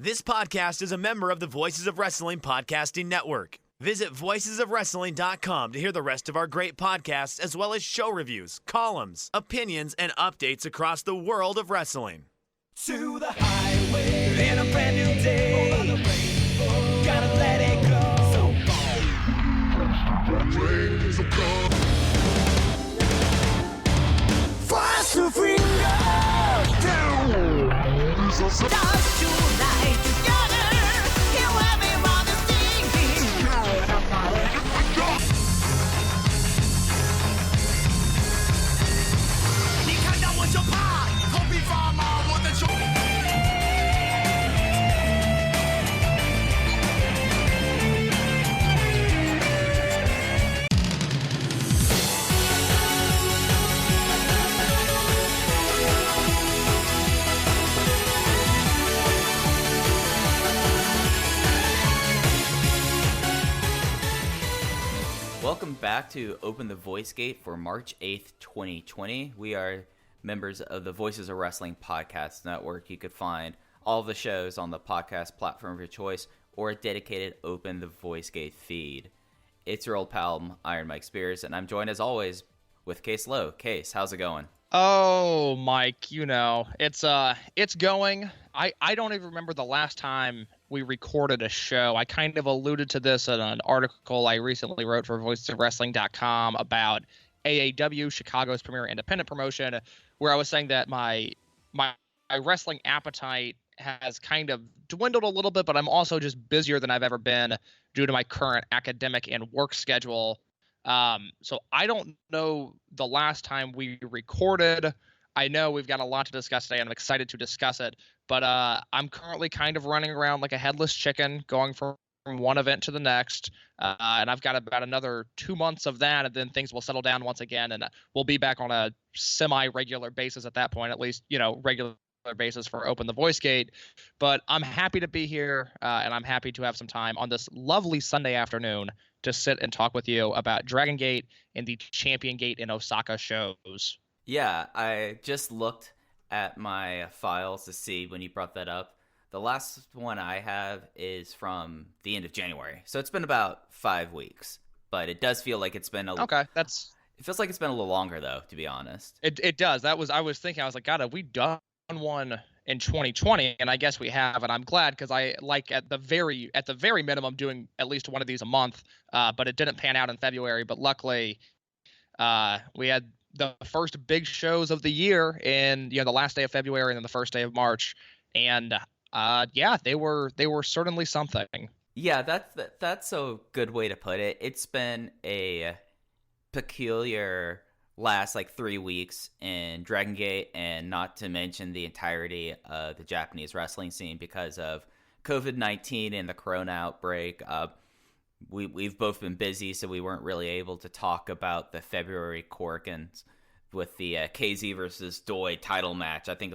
This podcast is a member of the Voices of Wrestling Podcasting Network. Visit voicesofwrestling.com to hear the rest of our great podcasts, as well as show reviews, columns, opinions, and updates across the world of wrestling. To the highway in a brand new day. Over the rainbow, gotta let it go. So fast to freedom. Stars tonight together. Here everybody's singing. 你看到我就怕，头皮发麻，我的手。Welcome back to Open the Voice Gate for March 8th, 2020. We are members of the Voices of Wrestling Podcast Network. You could find all of the shows on the podcast platform of your choice or a dedicated Open the Voice Gate feed. It's your old pal, Iron Mike Spears, and I'm joined as always with Case Lowe. Case, how's it going? Oh, Mike, you know, it's going. I don't even remember the last time we recorded a show. I kind of alluded to this in an article I recently wrote for voicesofwrestling.com about AAW, Chicago's premier independent promotion, where I was saying that my wrestling appetite has kind of dwindled a little bit, but I'm also just busier than I've ever been due to my current academic and work schedule. So I don't know the last time we recorded. I know we've got a lot to discuss today, and I'm excited to discuss it. But I'm currently kind of running around like a headless chicken, going from one event to the next. And I've got about another 2 months of that, and then things will settle down once again, and we'll be back on a semi-regular basis at that point, at least, you know, regular basis for Open the Voice Gate. But I'm happy to be here, and I'm happy to have some time on this lovely Sunday afternoon to sit and talk with you about Dragon Gate and the Champion Gate in Osaka shows. Yeah, I just looked at my files to see when you brought that up. The last one I have is from the end of January, so it's been about 5 weeks. But it does feel like it's been Okay, It feels like it's been a little longer, though, to be honest. It does. I was thinking, I was like, God, have we done one in 2020? And I guess we have, and I'm glad, because I like at the very minimum doing at least one of these a month. But it didn't pan out in February. But luckily, we had the first big shows of the year in, you know, the last day of February and then the first day of March, and yeah, they were certainly something. Yeah, that's a good way to put it. It's been a peculiar last 3 weeks in Dragon Gate, and not to mention the entirety of the Japanese wrestling scene because of COVID-19 and the Corona outbreak. We've both been busy, so we weren't really able to talk about the February Korakuens with the KZ versus Doi title match. I think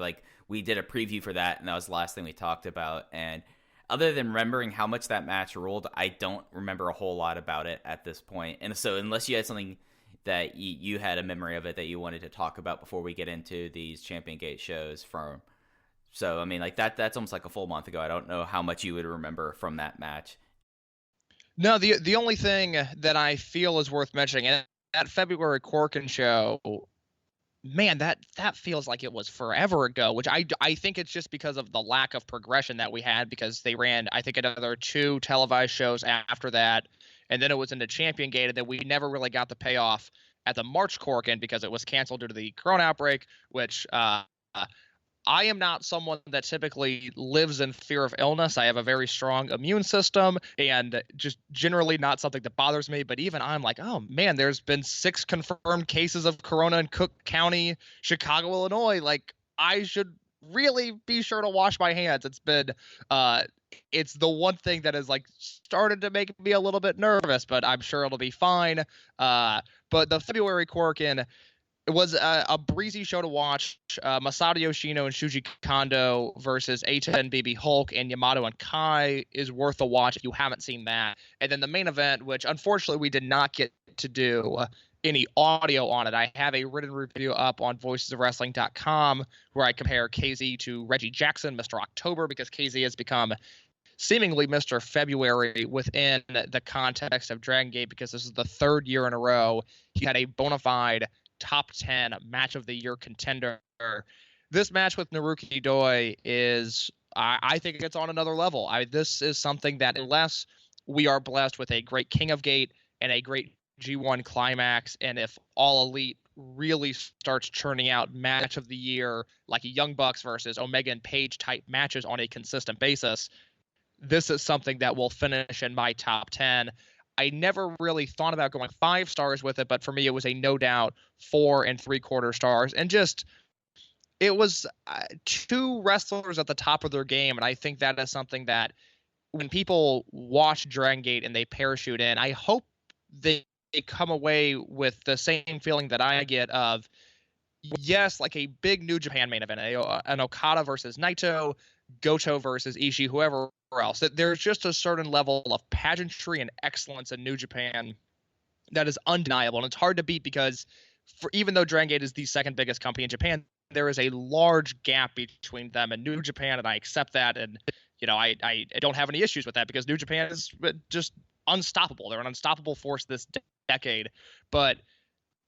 we did a preview for that, and that was the last thing we talked about. And other than remembering how much that match ruled, I don't remember a whole lot about it at this point. And so unless you had something that you had a memory of it that you wanted to talk about before we get into these Champion Gate shows so I mean, that's almost like a full month ago. I don't know how much you would remember from that match. No, the only thing that I feel is worth mentioning, and that February Corkin show, man, that feels like it was forever ago, which I think it's just because of the lack of progression that we had, because they ran, I think, another 2 televised shows after that, and then it was into Champion Gate, and then we never really got the payoff at the March Corkin because it was canceled due to the Corona outbreak, which I am not someone that typically lives in fear of illness. I have a very strong immune system, and just generally not something that bothers me. But even I'm like, oh man, there's been 6 confirmed cases of Corona in Cook County, Chicago, Illinois. Like, I should really be sure to wash my hands. It's been, it's the one thing that has started to make me a little bit nervous, but I'm sure it'll be fine. But the February Corkin, it was a breezy show to watch. Masato Yoshino and Shuji Kondo versus Eita and BB Hulk and Yamato and Kai is worth a watch if you haven't seen that. And then the main event, which unfortunately we did not get to do, any audio on it, I have a written review up on voicesofwrestling.com where I compare KZ to Reggie Jackson, Mr. October, because KZ has become seemingly Mr. February within the context of Dragon Gate, because this is the third year in a row he had a bona fide top 10 match of the year contender. This match with Naruki Doi is, I think it's on another level. This is something that, unless we are blessed with a great King of Gate and a great G1 climax, and if All Elite really starts churning out match of the year, like a Young Bucks versus Omega and Page type matches on a consistent basis, this is something that will finish in my top 10. I never really thought about going 5 stars with it, but for me, it was a no doubt 4 3/4 stars. And just, it was 2 wrestlers at the top of their game. And I think that is something that when people watch Dragon Gate and they parachute in, I hope they come away with the same feeling that I get of, yes, like a big New Japan main event, an Okada versus Naito, Goto versus Ishii, whoever else. That there's just a certain level of pageantry and excellence in New Japan that is undeniable, and it's hard to beat, because even though Dragon Gate is the second biggest company in Japan, there is a large gap between them and New Japan, and I accept that. And I don't have any issues with that, because New Japan is just unstoppable. They're an unstoppable force this decade. But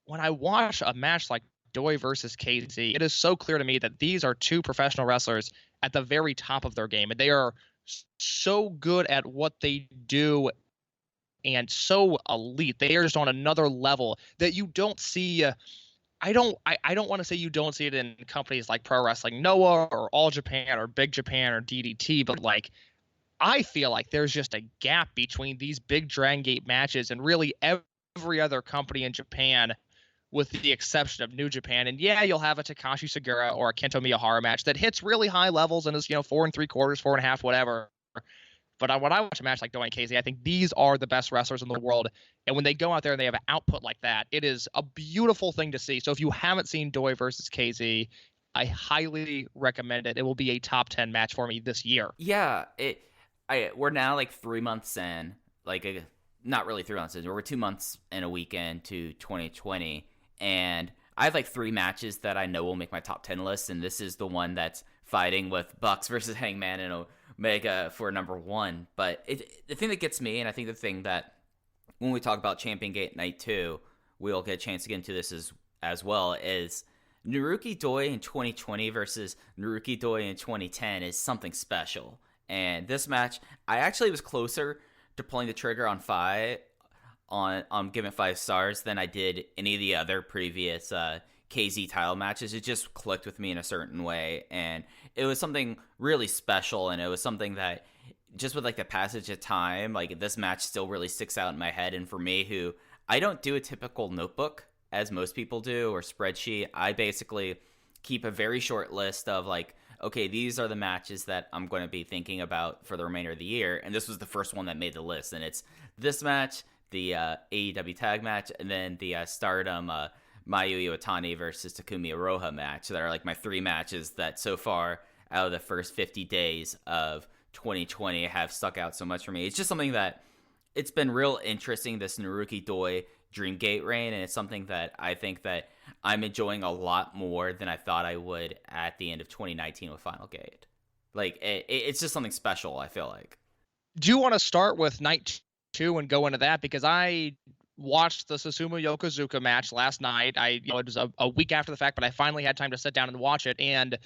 when I watch a match like Doi versus KZ, it is so clear to me that these are 2 professional wrestlers at the very top of their game, and they are so good at what they do and so elite. They are just on another level that you don't see. I don't want to say you don't see it in companies like Pro Wrestling Noah or All Japan or Big Japan or DDT, but like, I feel like there's just a gap between these big Dragon Gate matches and really every other company in Japan, with the exception of New Japan. And yeah, you'll have a Takashi Sugiura or a Kento Miyahara match that hits really high levels and is 4 3/4, 4.5, whatever. But when I watch a match like Doi and KZ, I think these are the best wrestlers in the world. And when they go out there and they have an output like that, it is a beautiful thing to see. So if you haven't seen Doi versus KZ, I highly recommend it. It will be a top 10 match for me this year. Yeah, we're now like 3 months in, not really 3 months in, we're 2 months and a weekend to 2020, and I have like 3 matches that I know will make my top 10 list, and this is the one that's fighting with Bucks versus Hangman and Omega for number 1. But the thing that gets me, and I think the thing that when we talk about Champion Gate Night 2, we'll get a chance to get into this as well, is Naruki Doi in 2020 versus Naruki Doi in 2010 is something special. And this match, I actually was closer to pulling the trigger on giving 5 stars than I did any of the other previous KZ title matches. It just clicked with me in a certain way, and it was something really special, and it was something that just with like the passage of time, like this match still really sticks out in my head. And for me, who I don't do a typical notebook as most people do or spreadsheet, I basically keep a very short list of like, okay, these are the matches that I'm going to be thinking about for the remainder of the year. And this was the first one that made the list. And it's this match, the AEW tag match, and then the Stardom Mayu Iwatani versus Takumi Iroha match. That are like my 3 matches that so far out of the first 50 days of 2020 have stuck out so much for me. It's just something that it's been real interesting, this Naruki Doi Dream Gate reign, and it's something that I think that I'm enjoying a lot more than I thought I would at the end of 2019 with Final Gate. Like, it's just something special, I feel like. Do you want to start with Night 2 and go into that? Because I watched the Susumu Yokozuka match last night. It was a week after the fact, but I finally had time to sit down and watch it, and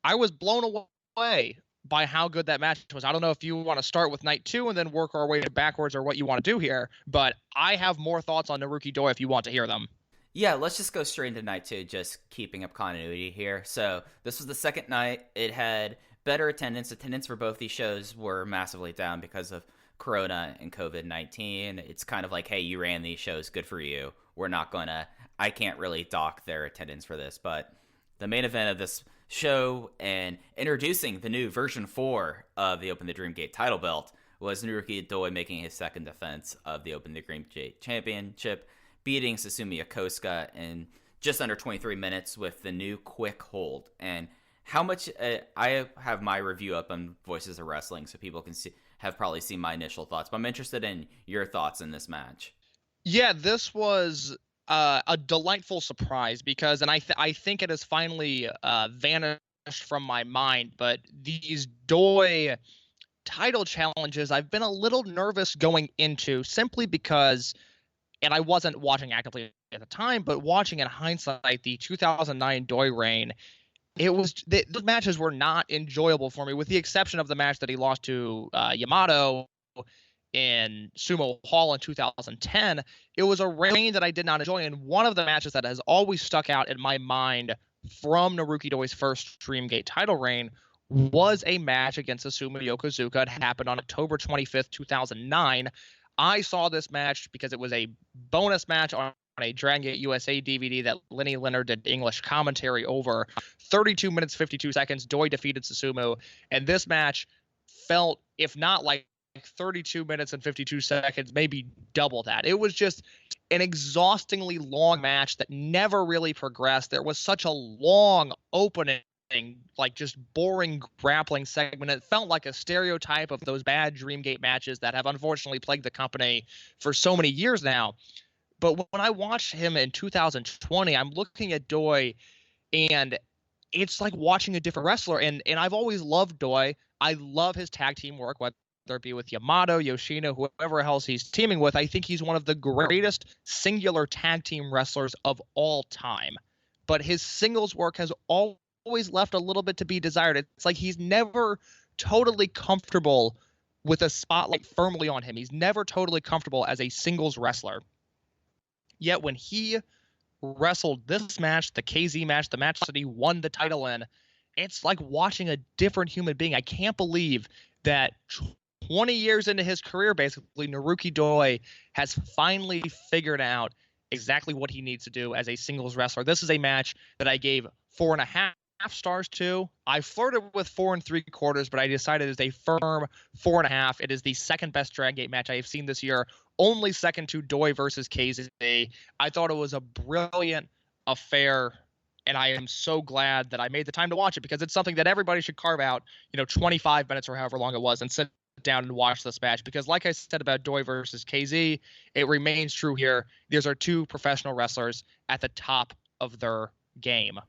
I was blown away by how good that match was. I don't know if you want to start with Night 2 and then work our way backwards, or what you want to do here, but I have more thoughts on Naruki Doi if you want to hear them. Yeah, let's just go straight into Night 2, just keeping up continuity here. So this was the second night. It had better attendance. Attendance for both these shows were massively down because of Corona and COVID-19. It's kind of like, hey, you ran these shows, good for you. I can't really dock their attendance for this. But the main event of this show and introducing the new version 4 of the Open the Dream Gate title belt was Naruki Doi making his second defense of the Open the Dream Gate Championship, beating Susumu Yokosuka in just under 23 minutes with the new quick hold. And how much I have my review up on Voices of Wrestling, so people can have probably seen my initial thoughts, but I'm interested in your thoughts in this match. Yeah, this was A delightful surprise because, and I think it has finally vanished from my mind. But these Doi title challenges, I've been a little nervous going into simply because, and I wasn't watching actively at the time, but watching in hindsight, the 2009 Doi reign, those matches were not enjoyable for me, with the exception of the match that he lost to Yamato in Sumo Hall in 2010. It was a reign that I did not enjoy, and one of the matches that has always stuck out in my mind from Naruki Doi's first Dreamgate title reign was a match against Susumu Yokozuka. It happened on October 25th, 2009. I saw this match because it was a bonus match on a Dragon Gate USA DVD that Lenny Leonard did English commentary over. 32 minutes, 52 seconds. Doi defeated Susumu. And this match felt, if not like 32 minutes and 52 seconds, maybe double that. It was just an exhaustingly long match that never really progressed. There was such a long opening, like just boring grappling segment. It felt like a stereotype of those bad Dreamgate matches that have unfortunately plagued the company for so many years now. But when I watched him in 2020, I'm looking at Doi, and it's like watching a different wrestler. And I've always loved Doi. I love his tag team work, whether it be with Yamato, Yoshino, whoever else he's teaming with. I think he's one of the greatest singular tag team wrestlers of all time. But his singles work has always left a little bit to be desired. It's like he's never totally comfortable with a spotlight firmly on him. He's never totally comfortable as a singles wrestler. Yet when he wrestled this match, the KZ match, the match that he won the title in, it's like watching a different human being. I can't believe that 20 years into his career, basically, Naruki Doi has finally figured out exactly what he needs to do as a singles wrestler. This is a match that I gave 4.5 stars to. I flirted with 4 3/4, but I decided it's a firm 4.5. It is the second best Dragon Gate match I have seen this year, only second to Doi versus KZ. I thought it was a brilliant affair, and I am so glad that I made the time to watch it, because it's something that everybody should carve out, 25 minutes or however long it was, and sit down and watch this match. Because like I said about Doi versus KZ, it remains true here. These are two professional wrestlers at the top of their game.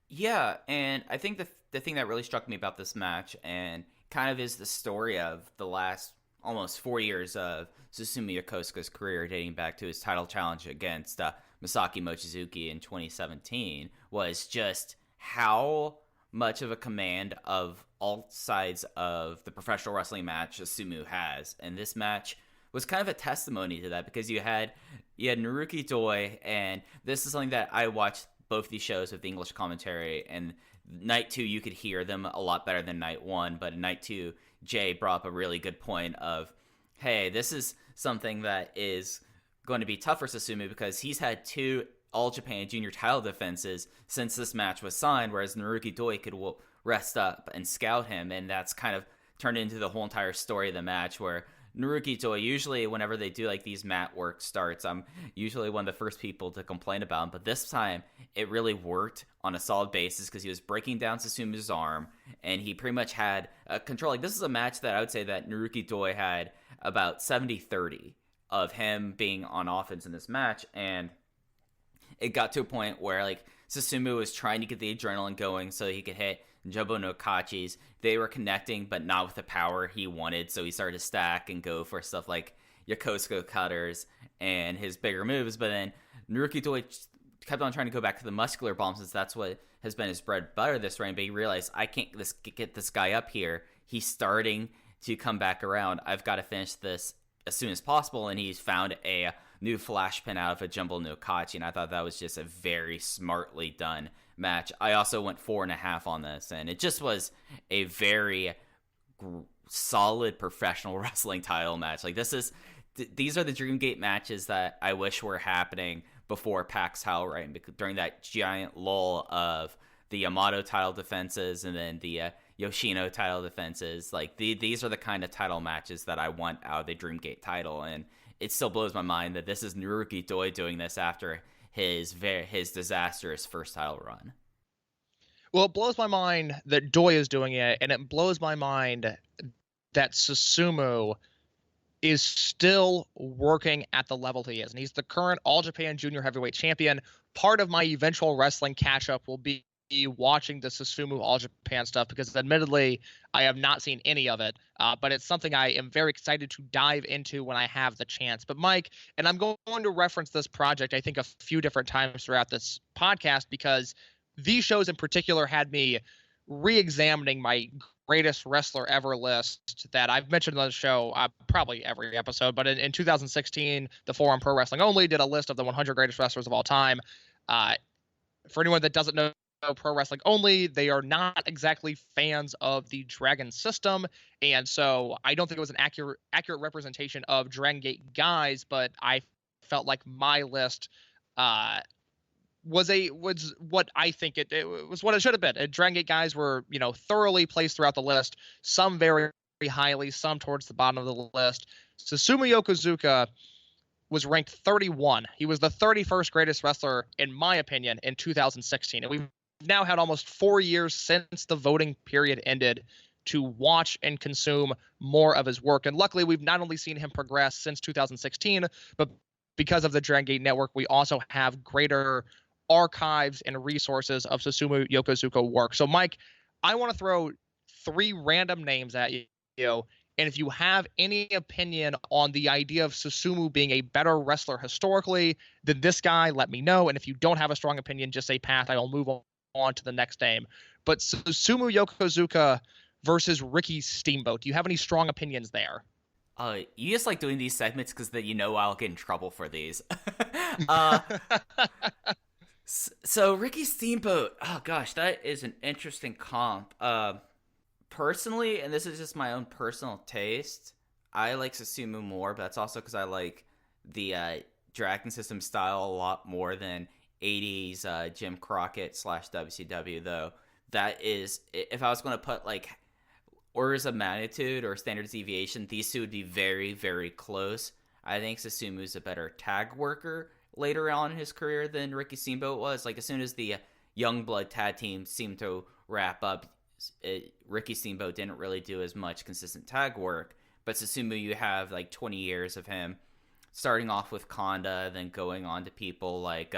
Yeah, and I think the thing that really struck me about this match, and kind of is the story of the last almost 4 years of Susumu Yokosuka's career, dating back to his title challenge against Masaki Mochizuki in 2017, was just how much of a command of all sides of the professional wrestling match Susumu has. And this match was kind of a testimony to that, because you had Naruki Doi, and this is something that I watched both these shows with the English commentary, and night 2 you could hear them a lot better than night 1, but in night 2 Jay brought up a really good point of, hey, this is something that is going to be tough for Susumu, because he's had 2 All Japan Junior title defenses since this match was signed, whereas Naruki Doi could rest up and scout him, and that's kind of turned into the whole entire story of the match, where Naruki Doi, usually whenever they do like these mat work starts, I'm usually one of the first people to complain about him, but this time it really worked on a solid basis, because he was breaking down Susumu's arm, and he pretty much had control. Like, this is a match that I would say that Naruki Doi had about 70-30 of him being on offense in this match, and it got to a point where like Susumu was trying to get the adrenaline going so he could hit Jumbo no Kachis. They were connecting, but not with the power he wanted, so he started to stack and go for stuff like Yokosuka cutters and his bigger moves. But then Naruki Doi kept on trying to go back to the muscular bombs, since that's what has been his bread and butter this reign. But he realized, I can't get this guy up here. He's starting to come back around. I've got to finish this as soon as possible, and he's found a new flash pin out of a Jumbo no Kachi, and I thought that was just a very smartly done match. I also went 4.5 on this, and it just was a very solid professional wrestling title match. Like, these are the Dreamgate matches that I wish were happening before PAX title reign, because during that giant lull of the Yamato title defenses and then the Yoshino title defenses. Like, these are the kind of title matches that I want out of the Dreamgate title, and it still blows my mind that this is Naruki Doi doing this after his disastrous first title run. Well, it blows my mind that Doi is doing it, and it blows my mind that Susumu is still working at the level he is. And he's the current All Japan Junior Heavyweight Champion. Part of my eventual wrestling catch-up will be watching the Susumu All Japan stuff, because admittedly I have not seen any of it, but it's something I am very excited to dive into when I have the chance. But Mike, and I'm going to reference this project I think a few different times throughout this podcast, because these shows in particular had me re-examining my greatest wrestler ever list that I've mentioned on the show probably every episode. But in 2016, the Forum Pro Wrestling Only did a list of the 100 greatest wrestlers of all time. For anyone that doesn't know Pro Wrestling Only, they are not exactly fans of the Dragon system, and so I don't think it was an accurate representation of Dragon Gate guys, but I felt like my list was what I think it was what it should have been. And Dragon Gate guys were, thoroughly placed throughout the list, some very, very highly, some towards the bottom of the list. Susumu Yokozuka was ranked 31. He was the 31st greatest wrestler, in my opinion, in 2016. And we've now had almost 4 years since the voting period ended to watch and consume more of his work. And luckily, we've not only seen him progress since 2016, but because of the Dragon Gate Network, we also have greater archives and resources of Susumu Yokozuka work. So, Mike, I want to throw 3 random names at you, and if you have any opinion on the idea of Susumu being a better wrestler historically than this guy, let me know. And if you don't have a strong opinion, just say path. I will move on to the next name. But Susumu Yokozuka versus Ricky Steamboat. Do you have any strong opinions there? You just like doing these segments because I'll get in trouble for these. So Ricky Steamboat, oh gosh, that is an interesting comp. Personally, and this is just my own personal taste, I like Susumu more, but that's also because I like the Dragon System style a lot more than 80s Jim Crockett / WCW, though. That is, if I was going to put like orders of magnitude or standard deviation, these two would be very, very close. I think Susumu's a better tag worker later on in his career than Ricky Steamboat was. Like, as soon as the Youngblood tag team seemed to wrap up, Ricky Steamboat didn't really do as much consistent tag work. But Susumu, you have like 20 years of him, starting off with Konda, then going on to people like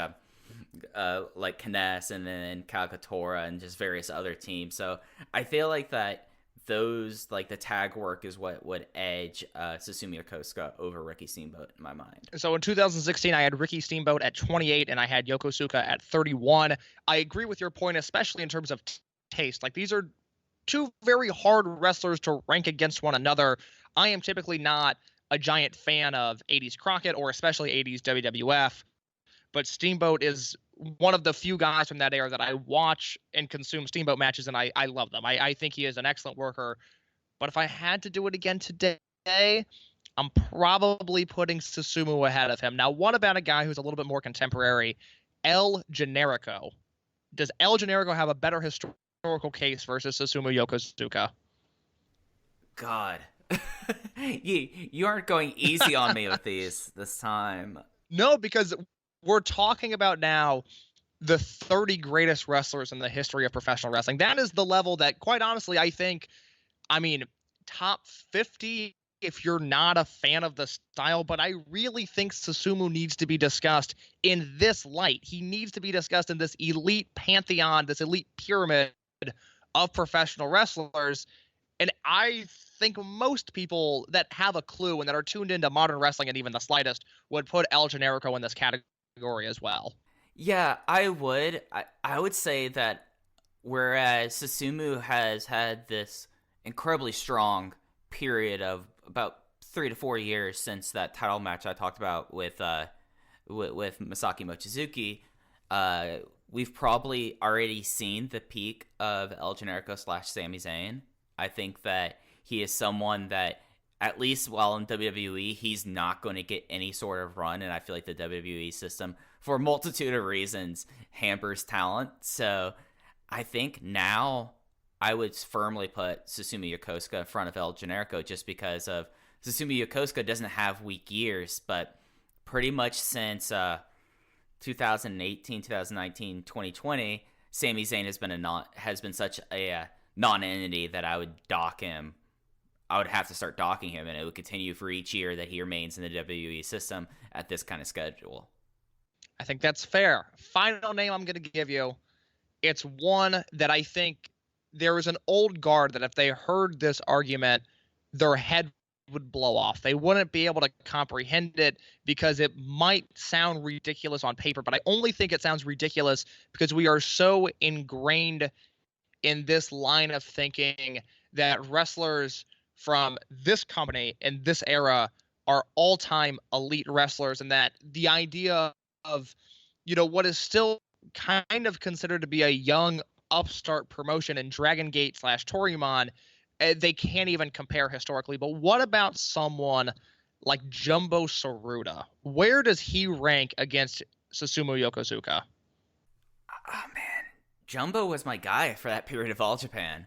Kness, and then Calcatora, and just various other teams. So I feel like that those, like, the tag work is what would edge Susumu Yokosuka over Ricky Steamboat in my mind. So in 2016, I had Ricky Steamboat at 28, and I had Yokosuka at 31. I agree with your point, especially in terms of taste. Like, these are 2 very hard wrestlers to rank against one another. I am typically not a giant fan of 80s Crockett or especially 80s WWF, but Steamboat is one of the few guys from that era that I watch and consume Steamboat matches, and I love them. I think he is an excellent worker. But if I had to do it again today, I'm probably putting Susumu ahead of him. Now, what about a guy who's a little bit more contemporary, El Generico? Does El Generico have a better historical case versus Susumu Yokozuka? God. you aren't going easy on me with these this time. No, because we're talking about now the 30 greatest wrestlers in the history of professional wrestling. That is the level that, quite honestly, I think, top 50 if you're not a fan of the style, but I really think Susumu needs to be discussed in this light. He needs to be discussed in this elite pantheon, this elite pyramid of professional wrestlers. And I think most people that have a clue and that are tuned into modern wrestling and even the slightest would put El Generico in this category as well. Yeah, I would. I would say that whereas Susumu has had this incredibly strong period of about 3 to 4 years since that title match I talked about with Masaki Mochizuki, we've probably already seen the peak of El Generico / Sami Zayn. I think that he is someone that, at least while in WWE, he's not going to get any sort of run, and I feel like the WWE system, for a multitude of reasons, hampers talent. So I think now I would firmly put Susumu Yokosuka in front of El Generico, just because of Susumu Yokosuka doesn't have weak years, but pretty much since 2018, 2019, 2020, Sami Zayn has been such a non-entity that I would dock him I would have to start docking him, and it would continue for each year that he remains in the WWE system at this kind of schedule. I think that's fair. Final name I'm going to give you. It's one that I think there is an old guard that if they heard this argument, their head would blow off. They wouldn't be able to comprehend it because it might sound ridiculous on paper, but I only think it sounds ridiculous because we are so ingrained in this line of thinking that wrestlers from this company and this era are all-time elite wrestlers, and that the idea of, what is still kind of considered to be a young upstart promotion in Dragon Gate / Toryumon, they can't even compare historically. But what about someone like Jumbo Tsuruta? Where does he rank against Susumu Yokozuka? Oh, man. Jumbo was my guy for that period of All Japan.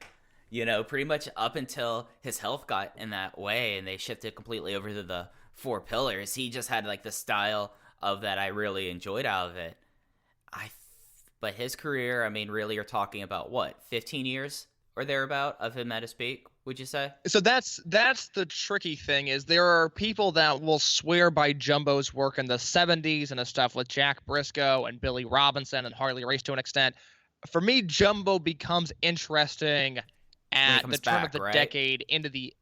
Pretty much up until his health got in that way and they shifted completely over to the 4 pillars. He just had like the style of that I really enjoyed out of it. But his career, really you're talking about what, 15 years or thereabout of him at his peak, would you say? So that's the tricky thing, is there are people that will swear by Jumbo's work in the 70s and the stuff with Jack Briscoe and Billy Robinson and Harley Race to an extent. For me, Jumbo becomes interesting at the turn of the decade into the...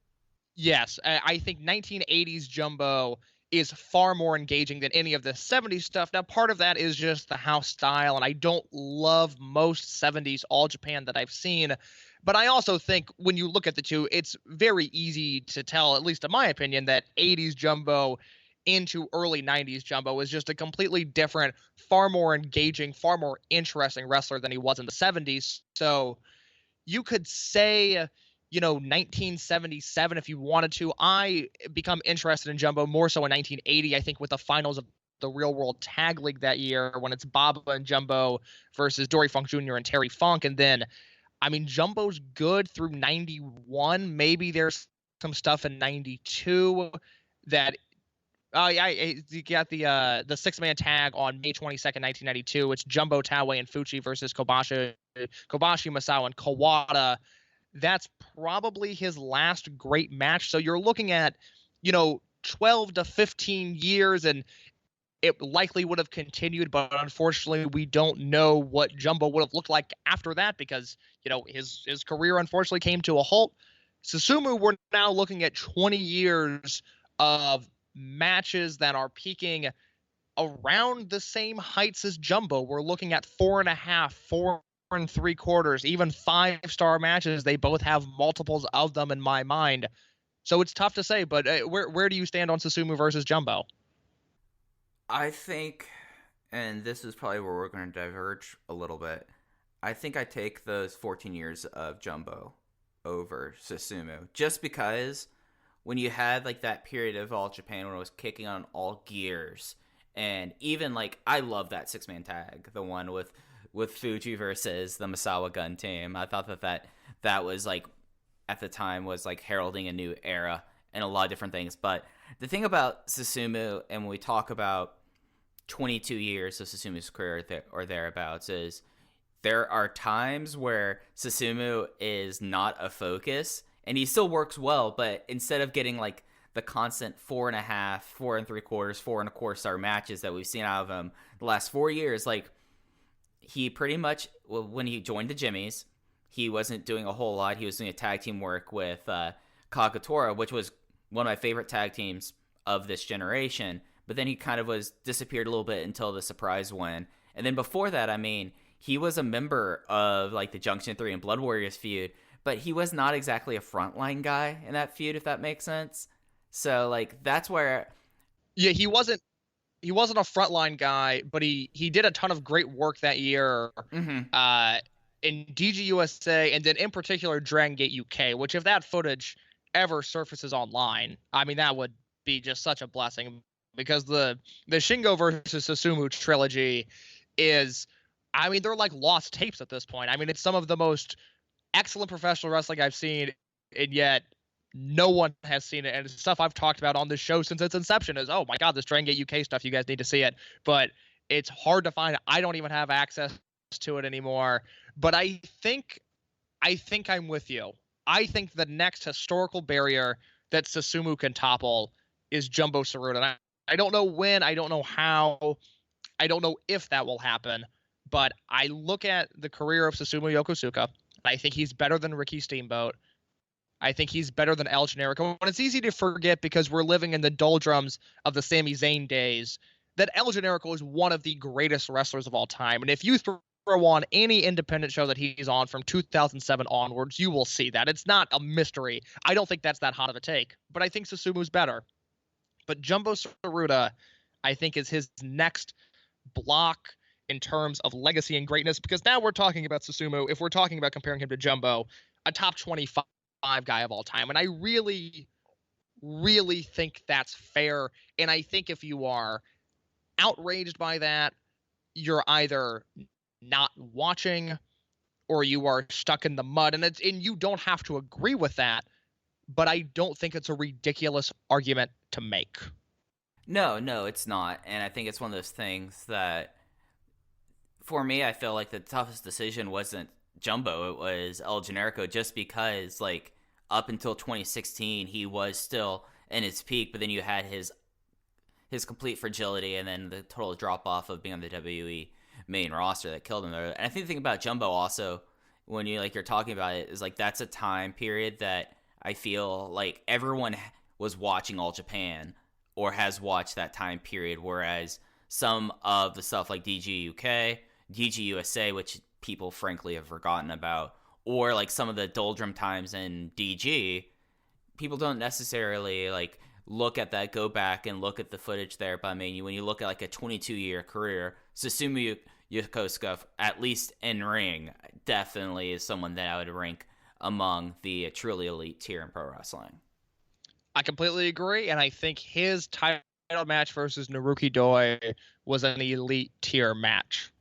Yes, I think 1980s Jumbo is far more engaging than any of the 70s stuff. Now, part of that is just the house style, and I don't love most 70s All Japan that I've seen. But I also think when you look at the two, it's very easy to tell, at least in my opinion, that 80s Jumbo into early 90s Jumbo is just a completely different, far more engaging, far more interesting wrestler than he was in the 70s. So you could say, 1977 if you wanted to. I become interested in Jumbo more so in 1980, I think, with the finals of the Real World Tag League that year when it's Baba and Jumbo versus Dory Funk Jr. and Terry Funk. And then, Jumbo's good through 91. Maybe there's some stuff in 92 that you got the 6-man tag on May 22nd, 1992. It's Jumbo, Taue, and Fuchi versus Kobashi, Masao, and Kawada. That's probably his last great match. So you're looking at, 12 to 15 years, and it likely would have continued, but unfortunately we don't know what Jumbo would have looked like after that because, his career unfortunately came to a halt. Susumu, we're now looking at 20 years of matches that are peaking around the same heights as Jumbo. We're looking at 4.5, 4 3/4, even 5-star matches. They both have multiples of them in my mind. So it's tough to say, but where do you stand on Susumu versus Jumbo? I think, and this is probably where we're going to diverge a little bit, I think I take those 14 years of Jumbo over Susumu. Just because when you had like that period of All Japan when it was kicking on all gears, and even like, I love that 6-man tag, the one with Fuji versus the Misawa Gun team. I thought that was like, at the time, was like heralding a new era and a lot of different things. But the thing about Susumu, and when we talk about 22 years of Susumu's career or thereabouts, is there are times where Susumu is not a focus and he still works well, but instead of getting like the constant 4.5, 4 3/4, 4.25 star matches that we've seen out of him the last 4 years, like, he pretty much, when he joined the Jimmies, he wasn't doing a whole lot. He was doing a tag team work with Kagetora, which was one of my favorite tag teams of this generation. But then he kind of disappeared a little bit until the surprise win. And then before that, he was a member of like the Junction 3 and Blood Warriors feud, but he was not exactly a frontline guy in that feud, if that makes sense. So like, that's where... Yeah, he wasn't a frontline guy, but he did a ton of great work that year in DGUSA, and then in particular Dragon Gate UK, which if that footage ever surfaces online, that would be just such a blessing, because the Shingo versus Susumu trilogy is, they're like lost tapes at this point. It's some of the most excellent professional wrestling I've seen, and yet no one has seen it. And it's stuff I've talked about on this show since its inception is, oh my God, this Dragon Gate UK stuff, you guys need to see it. But it's hard to find. I don't even have access to it anymore. But I think I'm with you. I think the next historical barrier that Susumu can topple is Jumbo Tsuruta. And I don't know when, I don't know how, I don't know if that will happen, but I look at the career of Susumu Yokosuka. I think he's better than Ricky Steamboat. I think he's better than El Generico. And it's easy to forget because we're living in the doldrums of the Sami Zayn days that El Generico is one of the greatest wrestlers of all time. And if you throw on any independent show that he's on from 2007 onwards, you will see that. It's not a mystery. I don't think that's that hot of a take, but I think Susumu's better. But Jumbo Tsuruta, I think, is his next block in terms of legacy and greatness, because now we're talking about Susumu, if we're talking about comparing him to Jumbo, a top 25 guy of all time. And I really, really think that's fair. And I think if you are outraged by that, you're either not watching or you are stuck in the mud. And you don't have to agree with that, but I don't think it's a ridiculous argument to make. No, it's not. And I think it's one of those things that, for me, I feel like the toughest decision wasn't Jumbo, it was El Generico, just because, like, up until 2016, he was still in his peak, but then you had his complete fragility and then the total drop-off of being on the WWE main roster that killed him there. And I think the thing about Jumbo also, when you're talking about it, is, like, that's a time period that I feel like everyone was watching All Japan or has watched that time period, whereas some of the stuff like DG UK, DG USA, which people frankly have forgotten about, or like some of the doldrum times in DG, people don't necessarily like look at that, go back and look at the footage there. But I mean, when you look at like a 22-year career, Susumu Yokosuka, at least in ring, definitely is someone that I would rank among the truly elite tier in pro wrestling. I completely agree, and I think his title match versus Naruki Doi was an elite tier match.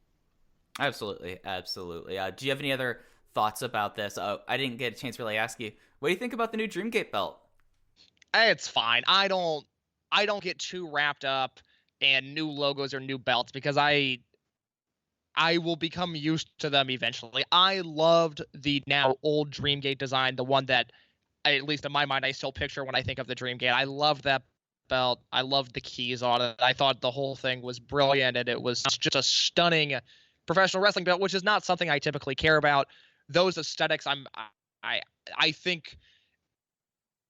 Absolutely. Do you have any other thoughts about this? I didn't get a chance to really ask you. What do you think about the new Dreamgate belt? It's fine. I don't get too wrapped up in new logos or new belts because I will become used to them eventually. I loved the now old Dreamgate design, the one that, at least in my mind, I still picture when I think of the Dreamgate. I loved that belt. I loved the keys on it. I thought the whole thing was brilliant, and it was just a stunning professional wrestling belt, which is not something I typically care about. Those aesthetics, I think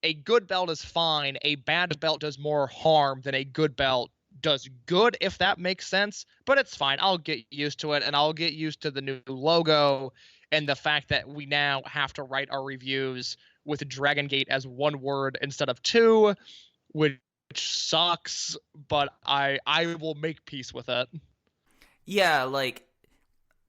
a good belt is fine. A bad belt does more harm than a good belt does good, if that makes sense. But it's fine. I'll get used to it, and I'll get used to the new logo and the fact that we now have to write our reviews with Dragon Gate as one word instead of two, which sucks, but I will make peace with it. Yeah, like,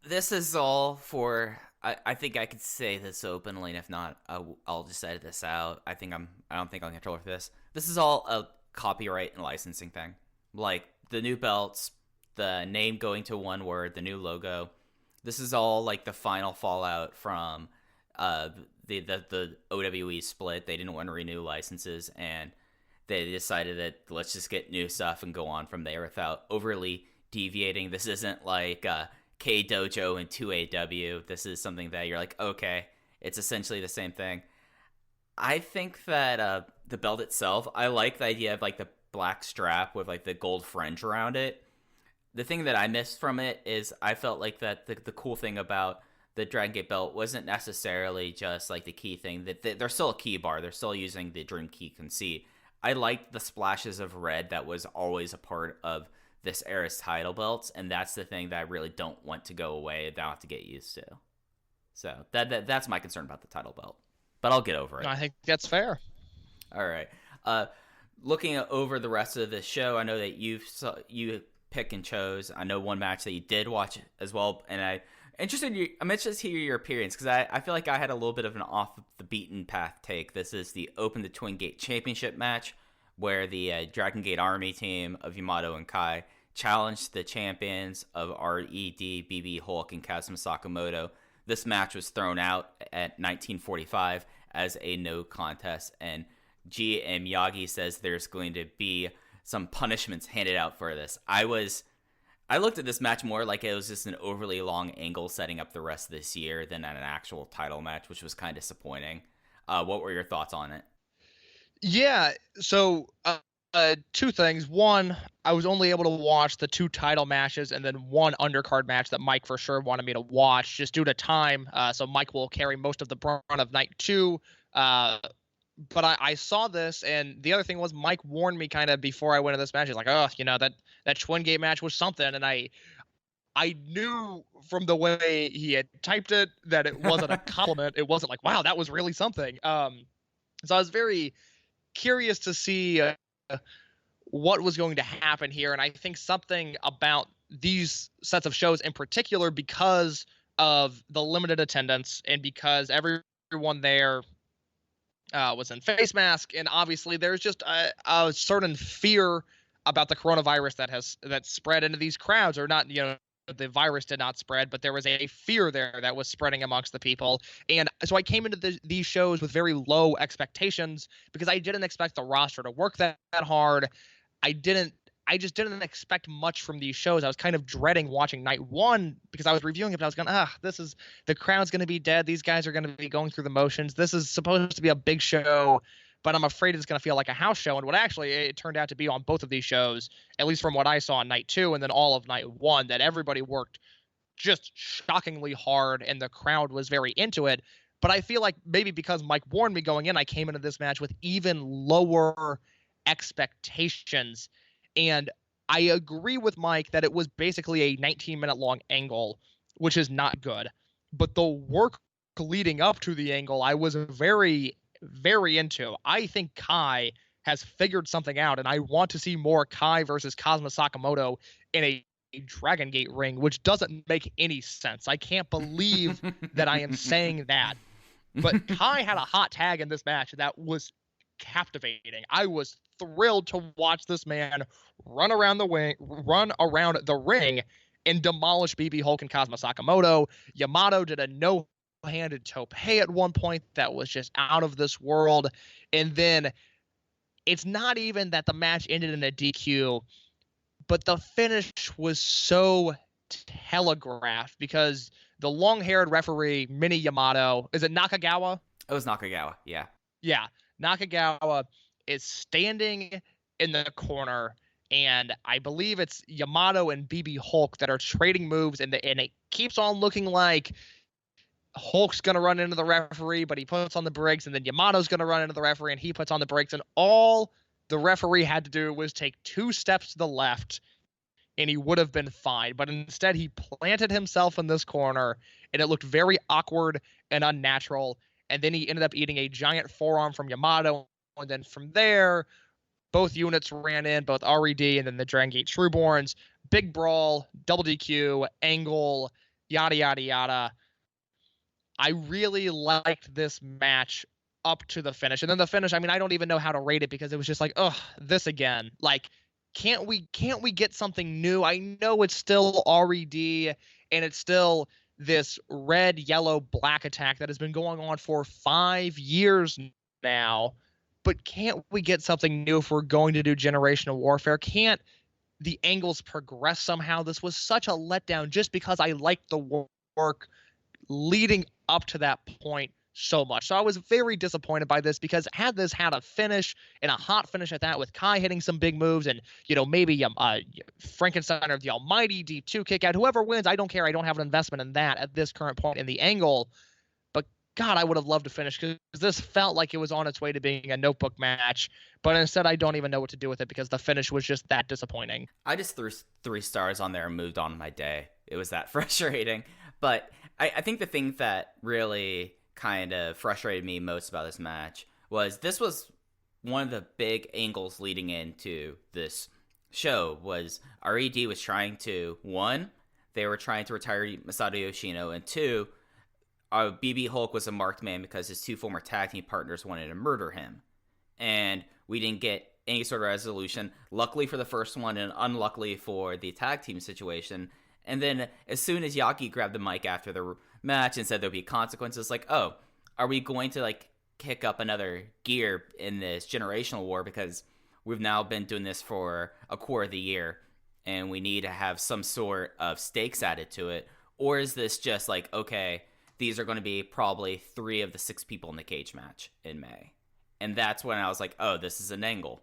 this is all for, I think I could say this openly, and if not, I'll just edit this out. I don't think I'm controller for this. This is all a copyright and licensing thing. Like, the new belts, the name going to one word, the new logo. This is all, like, the final fallout from the OWE split. They didn't want to renew licenses, and they decided that let's just get new stuff and go on from there without overly deviating. This isn't like K Dojo and 2AW. This is something that you're like, okay, it's essentially the same thing. I think that the belt itself, I like the idea of like the black strap with like the gold fringe around it. The thing that I missed from it is I felt like that the cool thing about the Dragon Gate belt wasn't necessarily just like the key thing. That they're still a key bar. They're still using the Dream Key conceit. I liked the splashes of red that was always a part of this era's title belts, and that's the thing that I really don't want to go away, that I'll have to get used to. So that's my concern about the title belt, but I'll get over it. I think that's fair. All right. Looking over the rest of the show, I know that you pick and chose. I know one match that you did watch as well, and I'm interested to hear your appearance, because I feel like I had a little bit of an off the beaten path take. This is the Open the Twin Gate Championship match, where the Dragon Gate Army team of Yamato and Kai challenged the champions of RED, BB Hulk, and Kazuma Sakamoto. This match was thrown out at 1945 as a no contest, and G.M. Miyagi says there's going to be some punishments handed out for this. I looked at this match more like it was just an overly long angle setting up the rest of this year than an actual title match, which was kind of disappointing. What were your thoughts on it? Yeah, so two things. One, I was only able to watch the 2 title matches and then 1 undercard match that Mike for sure wanted me to watch just due to time. So Mike will carry most of the brunt of night 2. But I saw this, and the other thing was Mike warned me kind of before I went to this match. He's like, oh, that Schwinn Gate match was something, and I knew from the way he had typed it that it wasn't a compliment. It wasn't like, wow, that was really something. So I was very curious to see what was going to happen here, and I think something about these sets of shows in particular, because of the limited attendance and because everyone there was in face mask, and obviously there's just a certain fear about the coronavirus that spread into these crowds, or not, the virus did not spread, but there was a fear there that was spreading amongst the people. And so I came into these shows with very low expectations because I didn't expect the roster to work that hard. I just didn't expect much from these shows. I was kind of dreading watching night 1 because I was reviewing it, but I was going, the crowd's going to be dead. These guys are going to be going through the motions. This is supposed to be a big show, but I'm afraid it's going to feel like a house show. And what actually it turned out to be on both of these shows, at least from what I saw on night 2 and then all of night 1, that everybody worked just shockingly hard and the crowd was very into it. But I feel like maybe because Mike warned me going in, I came into this match with even lower expectations. And I agree with Mike that it was basically a 19-minute long angle, which is not good. But the work leading up to the angle, I was very, very into. I think Kai has figured something out, and I want to see more Kai versus Kazuma Sakamoto in a Dragon Gate ring, which doesn't make any sense. I can't believe that I am saying that. But Kai had a hot tag in this match that was captivating. I was thrilled to watch this man run around the ring and demolish BB Hulk and Kazuma Sakamoto. Yamato did a no-handed tope at one point that was just out of this world. And then it's not even that the match ended in a DQ, but the finish was so telegraphed because the long-haired referee, Mini Yamato, is it Nakagawa? It was Nakagawa, yeah. Yeah, Nakagawa is standing in the corner, and I believe it's Yamato and BB Hulk that are trading moves, and it keeps on looking like Hulk's going to run into the referee, but he puts on the brakes, and then Yamato's going to run into the referee, and he puts on the brakes, and all the referee had to do was take 2 steps to the left, and he would have been fine. But instead, he planted himself in this corner, and it looked very awkward and unnatural, and then he ended up eating a giant forearm from Yamato. And then from there, both units ran in, both RED and then the Dragon Gate Trueborns. Big brawl, double DQ, angle, yada, yada, yada. I really liked this match up to the finish. And then the finish, I mean, I don't even know how to rate it because it was just like, this again. Like, can't we get something new? I know it's still RED and it's still this red, yellow, black attack that has been going on for 5 years now. But can't we get something new if we're going to do generational warfare? Can't the angles progress somehow? This was such a letdown just because I liked the work leading up to that point so much. So I was very disappointed by this because had this had a finish and a hot finish at that with Kai hitting some big moves and, maybe Frankenstein or the almighty D2 kick out, whoever wins, I don't care. I don't have an investment in that at this current point in the angle. God, I would have loved to finish because this felt like it was on its way to being a notebook match, but instead I don't even know what to do with it because the finish was just that disappointing. I just threw 3 stars on there and moved on with my day. It was that frustrating. But I think the thing that really kind of frustrated me most about this match was this was one of the big angles leading into this show was RED was trying to, 1, they were trying to retire Masato Yoshino, and 2, BB Hulk was a marked man because his 2 former tag team partners wanted to murder him. And we didn't get any sort of resolution, luckily for the first one and unluckily for the tag team situation. And then as soon as Yaki grabbed the mic after the match and said there'd be consequences, like, oh, are we going to kick up another gear in this generational war because we've now been doing this for a quarter of the year and we need to have some sort of stakes added to it? Or is this just like, okay, these are going to be probably 3 of the 6 people in the cage match in May. And that's when I was like, oh, this is an angle.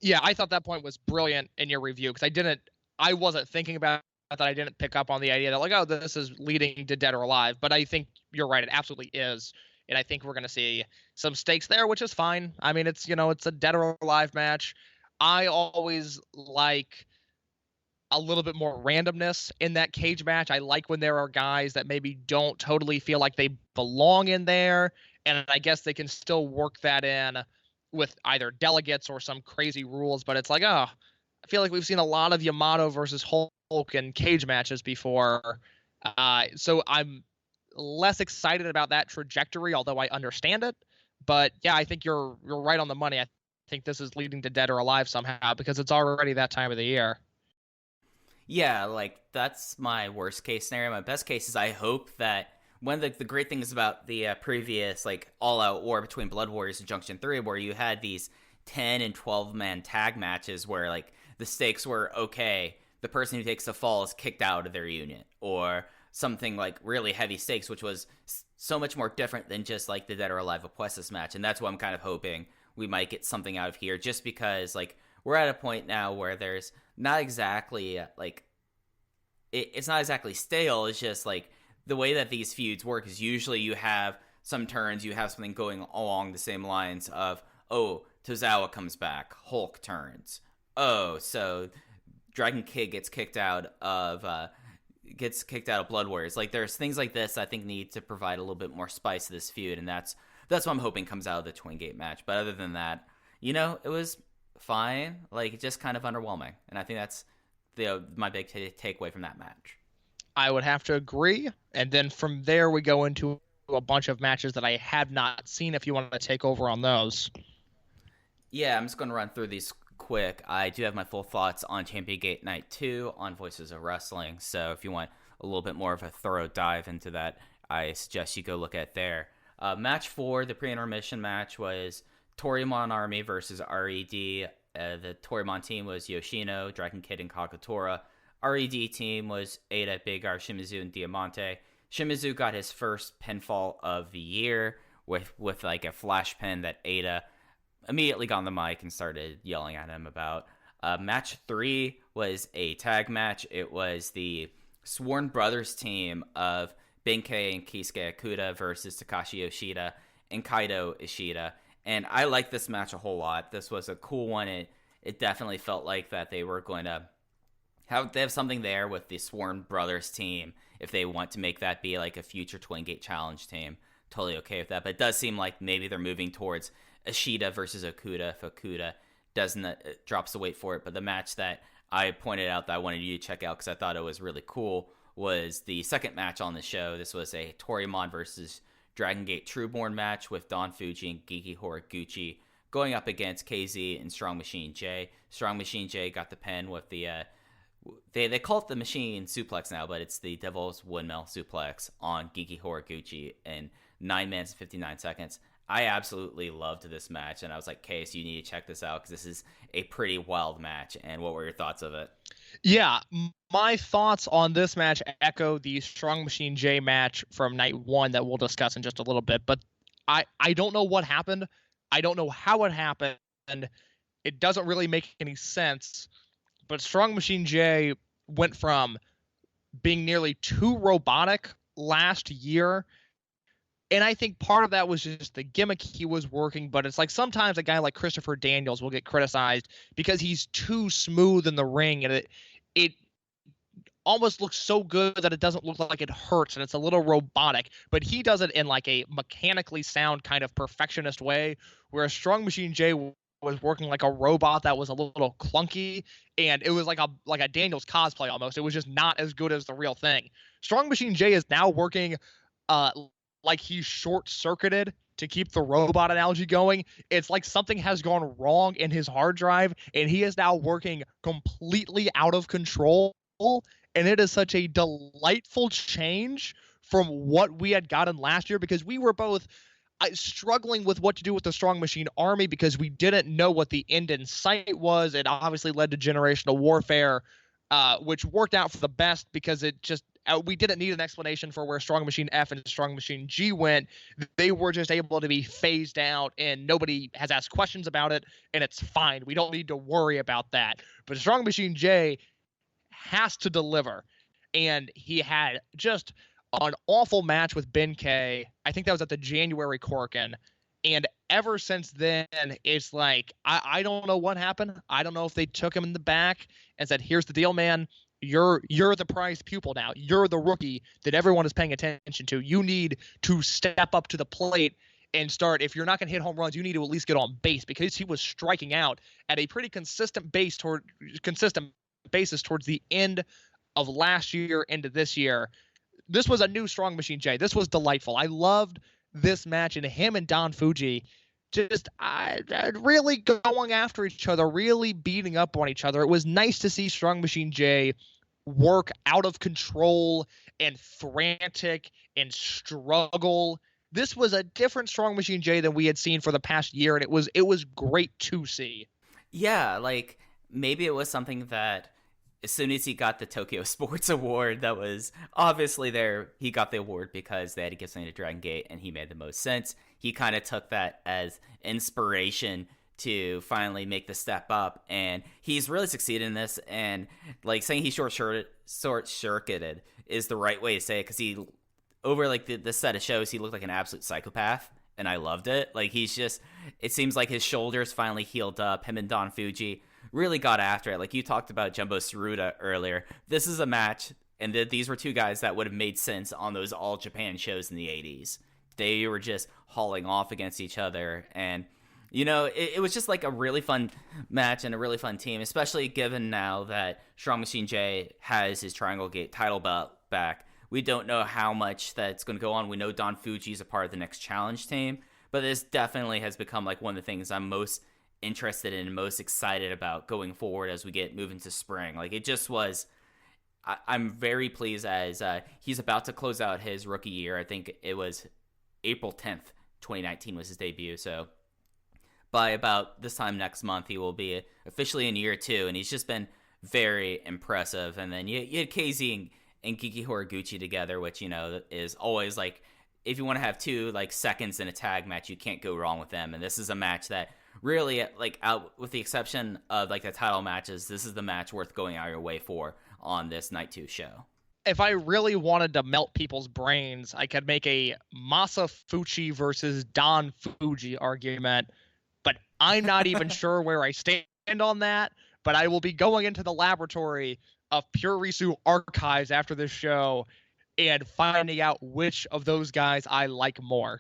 Yeah, I thought that point was brilliant in your review because I wasn't thinking about that. I didn't pick up on the idea that like, oh, this is leading to Dead or Alive. But I think you're right. It absolutely is. And I think we're going to see some stakes there, which is fine. I mean, it's a Dead or Alive match. I always like a little bit more randomness in that cage match. I like when there are guys that maybe don't totally feel like they belong in there. And I guess they can still work that in with either delegates or some crazy rules. But it's like, oh, I feel like we've seen a lot of Yamato versus Hulk in cage matches before. So I'm less excited about that trajectory, although I understand it. But yeah, I think you're right on the money. I think this is leading to Dead or Alive somehow because it's already that time of the year. Yeah, like that's my worst case scenario. My best case is I hope that one of the great things about the previous like all-out war between Blood Warriors and Junction 3 where you had these 10 and 12-man tag matches where like the stakes were, okay, the person who takes the fall is kicked out of their unit, or something like really heavy stakes, which was so much more different than just like the Dead or Alive Apuestas match. And that's what I'm kind of hoping we might get something out of here, just because like we're at a point now where there's not exactly like it's not exactly stale. It's just like the way that these feuds work is usually you have some turns, you have something going along the same lines of, oh, Tozawa comes back, Hulk turns. Oh, so Dragon Kid gets kicked out of Blood Warriors. Like there's things like this I think need to provide a little bit more spice to this feud, and that's what I'm hoping comes out of the Twin Gate match. But other than that, it was fine. Like just kind of underwhelming, and I think that's my big takeaway from that match. I would have to agree. And then from there, we go into a bunch of matches that I have not seen, if you want to take over on those. Yeah, I'm just going to run through these quick. I do have my full thoughts on Champion Gate Night 2 on Voices of Wrestling. So if you want a little bit more of a thorough dive into that, I suggest you go look at there. Match 4, the pre-intermission match, was Toryumon Army versus RED. The Toryumon team was Yoshino, Dragon Kid, and Kagetora. RED team was Eita, Big R, Shimizu, and Diamante. Shimizu got his first pinfall of the year with like a flash pin that Eita immediately got on the mic and started yelling at him about. Match 3 was a tag match. It was the Sworn Brothers team of Benkei and Keisuke Okuda versus Takashi Yoshida and Kaito Ishida. And I like this match a whole lot. This was a cool one. It definitely felt like that they were going to have something there with the Sworn Brothers team if they want to make that be like a future Twin Gate Challenge team. Totally okay with that. But it does seem like maybe they're moving towards Ishida versus Okuda if Okuda drops the weight for it. But the match that I pointed out that I wanted you to check out because I thought it was really cool was the second match on the show. This was a Toryumon versus Dragon Gate Trueborn match with Don Fuji and Giki Horiguchi going up against KZ and Strong Machine J. Strong Machine J got the pin with the they call it the Machine Suplex now, but it's the Devil's Windmill Suplex on Giki Horiguchi in 9 minutes and 59 seconds. I absolutely loved this match, and I was like, Case, you need to check this out because this is a pretty wild match. And what were your thoughts of it? Yeah, my thoughts on this match echo the Strong Machine J match from night 1 that we'll discuss in just a little bit. But I don't know what happened. I don't know how it happened. It doesn't really make any sense. But Strong Machine J went from being nearly too robotic last year. And I think part of that was just the gimmick he was working. But it's like sometimes a guy like Christopher Daniels will get criticized because he's too smooth in the ring. And it almost looks so good that it doesn't look like it hurts. And it's a little robotic. But he does it in like a mechanically sound kind of perfectionist way. Whereas Strong Machine J was working like a robot that was a little clunky, and it was like a Daniels cosplay almost. It was just not as good as the real thing. Strong Machine J is now working like he's short-circuited, to keep the robot analogy going. It's like something has gone wrong in his hard drive, and he is now working completely out of control, and it is such a delightful change from what we had gotten last year, because we were both struggling with what to do with the Strong Machine Army because we didn't know what the end in sight was. It obviously led to generational warfare, which worked out for the best because it just we didn't need an explanation for where Strong Machine F and Strong Machine G went. They were just able to be phased out, and nobody has asked questions about it, and it's fine. We don't need to worry about that. But Strong Machine J has to deliver, and he had just an awful match with Ben K. I think that was at the January Corkin. And ever since then, it's like, I don't know what happened. I don't know if they took him in the back and said, here's the deal, man. You're the prized pupil now. You're the rookie that everyone is paying attention to. You need to step up to the plate and start. If you're not going to hit home runs, you need to at least get on base, because he was striking out at a pretty consistent basis towards the end of last year into this year. This was a new Strong Machine J. This was delightful. I loved this match, and him and Don Fuji just really going after each other, really beating up on each other. It was nice to see Strong Machine J work out of control and frantic and struggle. This was a different Strong Machine J than we had seen for the past year, and it was great to see. Yeah, like maybe it was something that as soon as he got the Tokyo Sports Award, that was obviously there. He got the award because they had to give something to Dragon Gate, and he made the most sense. He kind of took that as inspiration to finally make the step up, and he's really succeeded in this. And like saying he short-circuited is the right way to say it, because he, over like the set of shows, he looked like an absolute psychopath, and I loved it. Like he's just, it seems like his shoulders finally healed up. Him and Don Fuji really got after it. Like you talked about Jumbo Tsuruta earlier. This is a match, and these were two guys that would have made sense on those All Japan shows in the 80s. They were just hauling off against each other, and you know, it was just like a really fun match and a really fun team, especially given now that Strong Machine J has his Triangle Gate title belt back. We don't know how much that's going to go on. We know Don Fuji is a part of the next challenge team, but this definitely has become like one of the things I'm most interested in and most excited about going forward as we get moving to spring. Like it just was, I'm very pleased as he's about to close out his rookie year. I think it was April 10th, 2019 was his debut. So by about this time next month, he will be officially in year 2, and he's just been very impressive. And then you had KZ and Kiki Horiguchi together, which, you know, is always like, if you want to have two like seconds in a tag match, you can't go wrong with them. And this is a match that really, like, out with the exception of like the title matches, this is the match worth going out of your way for on this Night 2 show. If I really wanted to melt people's brains, I could make a Masafuchi versus Don Fuji argument, but I'm not even sure where I stand on that. But I will be going into the laboratory of Purisu archives after this show and finding out which of those guys I like more.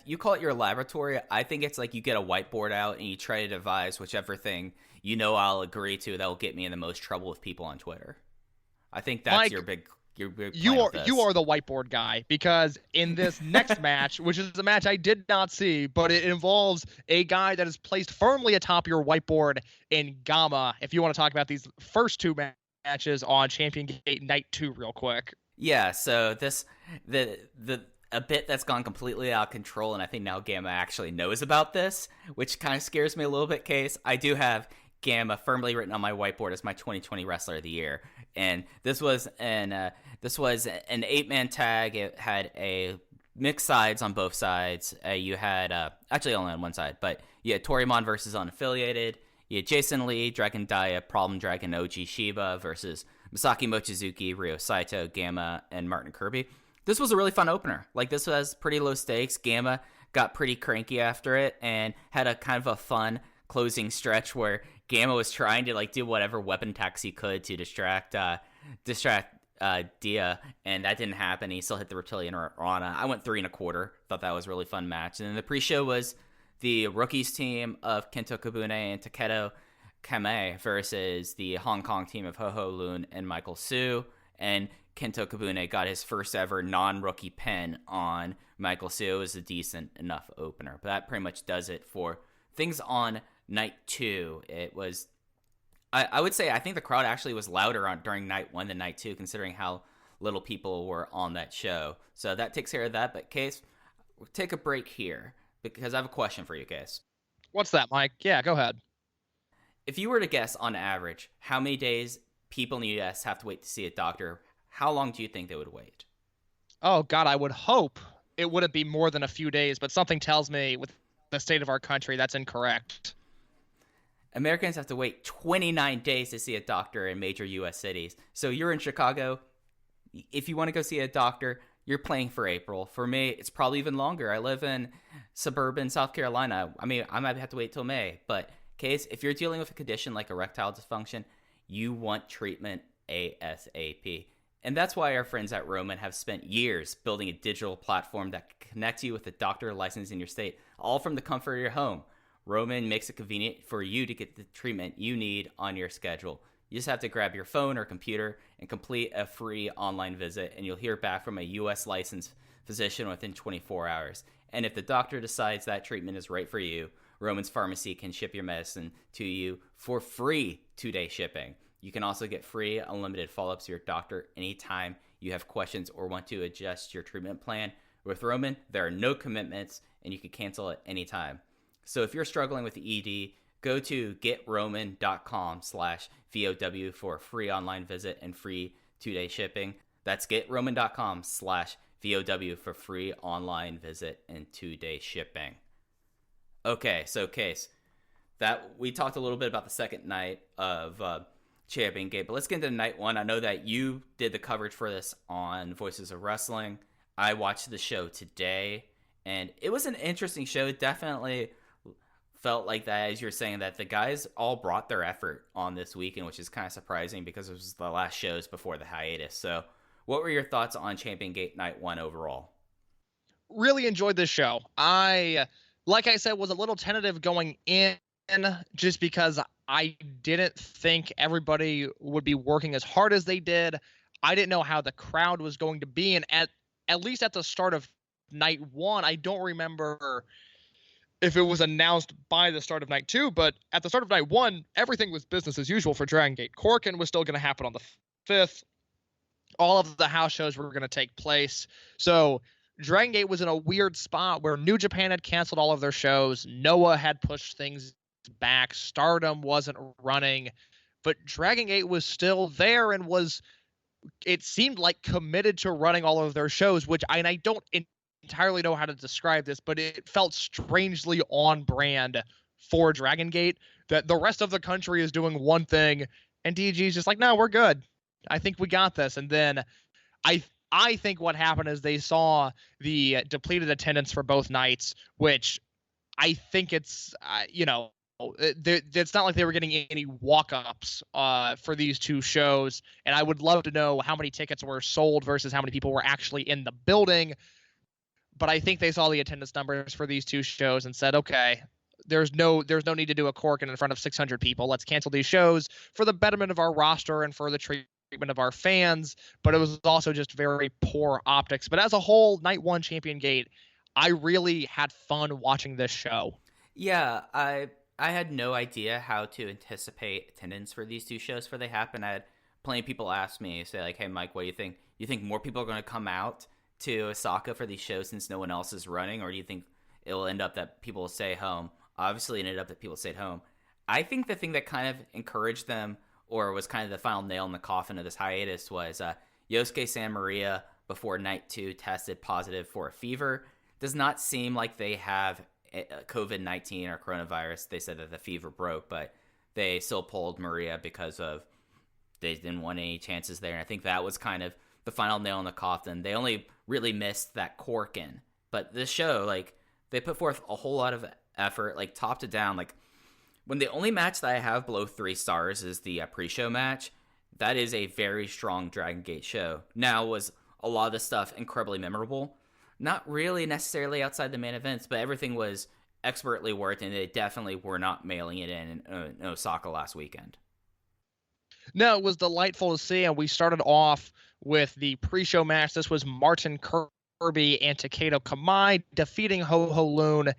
You call it your laboratory. I think it's like you get a whiteboard out and you try to devise whichever thing you know I'll agree to that will get me in the most trouble with people on Twitter. I think that's Mike, your big you are the whiteboard guy, because in this next match, which is a match I did not see, but it involves a guy that is placed firmly atop your whiteboard in Gamma. If you want to talk about these first two matches on Champion Gate Night 2 real quick. Yeah, so a bit that's gone completely out of control, and I think now Gamma actually knows about this, which kind of scares me a little bit, Case. I do have Gamma firmly written on my whiteboard as my 2020 Wrestler of the Year, and this was an 8-man tag. It had a mixed sides on both sides. You had actually only on one side, but you had Torimon versus Unaffiliated. You had Jason Lee, Dragon Dia, Problem Dragon, OG Shiba versus Masaki Mochizuki, Ryo Saito, Gamma, and Martin Kirby. This was a really fun opener. Like, this was pretty low stakes. Gamma got pretty cranky after it and had a kind of a fun closing stretch where Gamma was trying to like do whatever weapon attacks he could to distract Dia, and that didn't happen. He still hit the Reptilian Rana. I went 3 1/4. Thought that was a really fun match. And then the pre-show was the rookies team of Kento Kabune and Takedo Kame versus the Hong Kong team of Ho Ho Lun and Michael Su. And Kento Kabune got his first ever non-rookie pin on Michael Su. It was a decent enough opener. But that pretty much does it for things on Night 2. It was, I would say, I think the crowd actually was louder during Night 1 than Night 2, considering how little people were on that show. So that takes care of that. But Case, we'll take a break here because I have a question for you, Case. What's that, Mike? Yeah, go ahead. If you were to guess on average how many days people in the U.S. have to wait to see a doctor, how long do you think they would wait? Oh, God, I would hope it wouldn't be more than a few days, but something tells me with the state of our country that's incorrect. Americans have to wait 29 days to see a doctor in major U.S. cities. So you're in Chicago. If you want to go see a doctor, you're planning for April. For me, it's probably even longer. I live in suburban South Carolina. I mean, I might have to wait till May. But, Case, if you're dealing with a condition like erectile dysfunction, you want treatment ASAP. And that's why our friends at Roman have spent years building a digital platform that connects you with a doctor licensed in your state, all from the comfort of your home. Roman makes it convenient for you to get the treatment you need on your schedule. You just have to grab your phone or computer and complete a free online visit, and you'll hear back from a U.S. licensed physician within 24 hours. And if the doctor decides that treatment is right for you, Roman's Pharmacy can ship your medicine to you for free 2-day shipping. You can also get free unlimited follow-ups to your doctor anytime you have questions or want to adjust your treatment plan. With Roman, there are no commitments, and you can cancel at any time. So if you're struggling with ED, go to getroman.com/VOW for a free online visit and free 2-day shipping. That's getroman.com/VOW for free online visit and 2-day shipping. Okay, so Case, that we talked a little bit about the second night of Champion Gate, but let's get into night one. I know that you did the coverage for this on Voices of Wrestling. I watched the show today, and it was an interesting show. It definitely felt like that, as you're saying, that the guys all brought their effort on this weekend, which is kind of surprising because it was the last shows before the hiatus. So what were your thoughts on Champion Gate night one overall? Really enjoyed this show. Like I said, was a little tentative going in just because I didn't think everybody would be working as hard as they did. I didn't know how the crowd was going to be. And at least at the start of night one, I don't remember if it was announced by the start of night two, but at the start of night one, everything was business as usual for Dragon Gate. Korakuen was still going to happen on the 5th. All of the house shows were going to take place. So Dragon Gate was in a weird spot where New Japan had canceled all of their shows. Noah had pushed things back. Stardom wasn't running, but Dragon Gate was still there and it seemed like committed to running all of their shows, which I don't entirely know how to describe this, but it felt strangely on brand for Dragon Gate that the rest of the country is doing one thing and DG's just like, no, we're good. I think we got this. And then I think what happened is they saw the depleted attendance for both nights, which I think it's, it's not like they were getting any walk-ups for these two shows. And I would love to know how many tickets were sold versus how many people were actually in the building. But I think they saw the attendance numbers for these two shows and said, okay, there's no need to do a Korakuen in front of 600 people. Let's cancel these shows for the betterment of our roster and for the treatment of our fans. But it was also just very poor optics. But as a whole, night one Champion Gate, I really had fun watching this show. Yeah, I had no idea how to anticipate attendance for these two shows before they happen. I had plenty of people ask me, say like, hey, Mike, what do you think? You think more people are going to come out to Osaka for these shows since no one else is running? Or do you think it'll end up that people will stay home? Obviously, it ended up that people stayed home. I think the thing that kind of encouraged them, or was kind of the final nail in the coffin of this hiatus, was Yosuke Santa Maria, before night two, tested positive for a fever. Does not seem like they have COVID-19 or coronavirus. They said that the fever broke, but they still pulled Maria because of they didn't want any chances there. And I think that was kind of the final nail in the coffin. They only really missed that Korakuen. But this show, like, they put forth a whole lot of effort, like top to down. Like, when the only match that I have below 3 stars is the pre-show match, that is a very strong Dragon Gate show. Now, was a lot of the stuff incredibly memorable? Not really necessarily outside the main events, but everything was expertly worked, and they definitely were not mailing it in Osaka last weekend. No, it was delightful to see, and we started off with the pre-show match. This was Martin Kirby and Takedo Kamai defeating Ho Ho Loon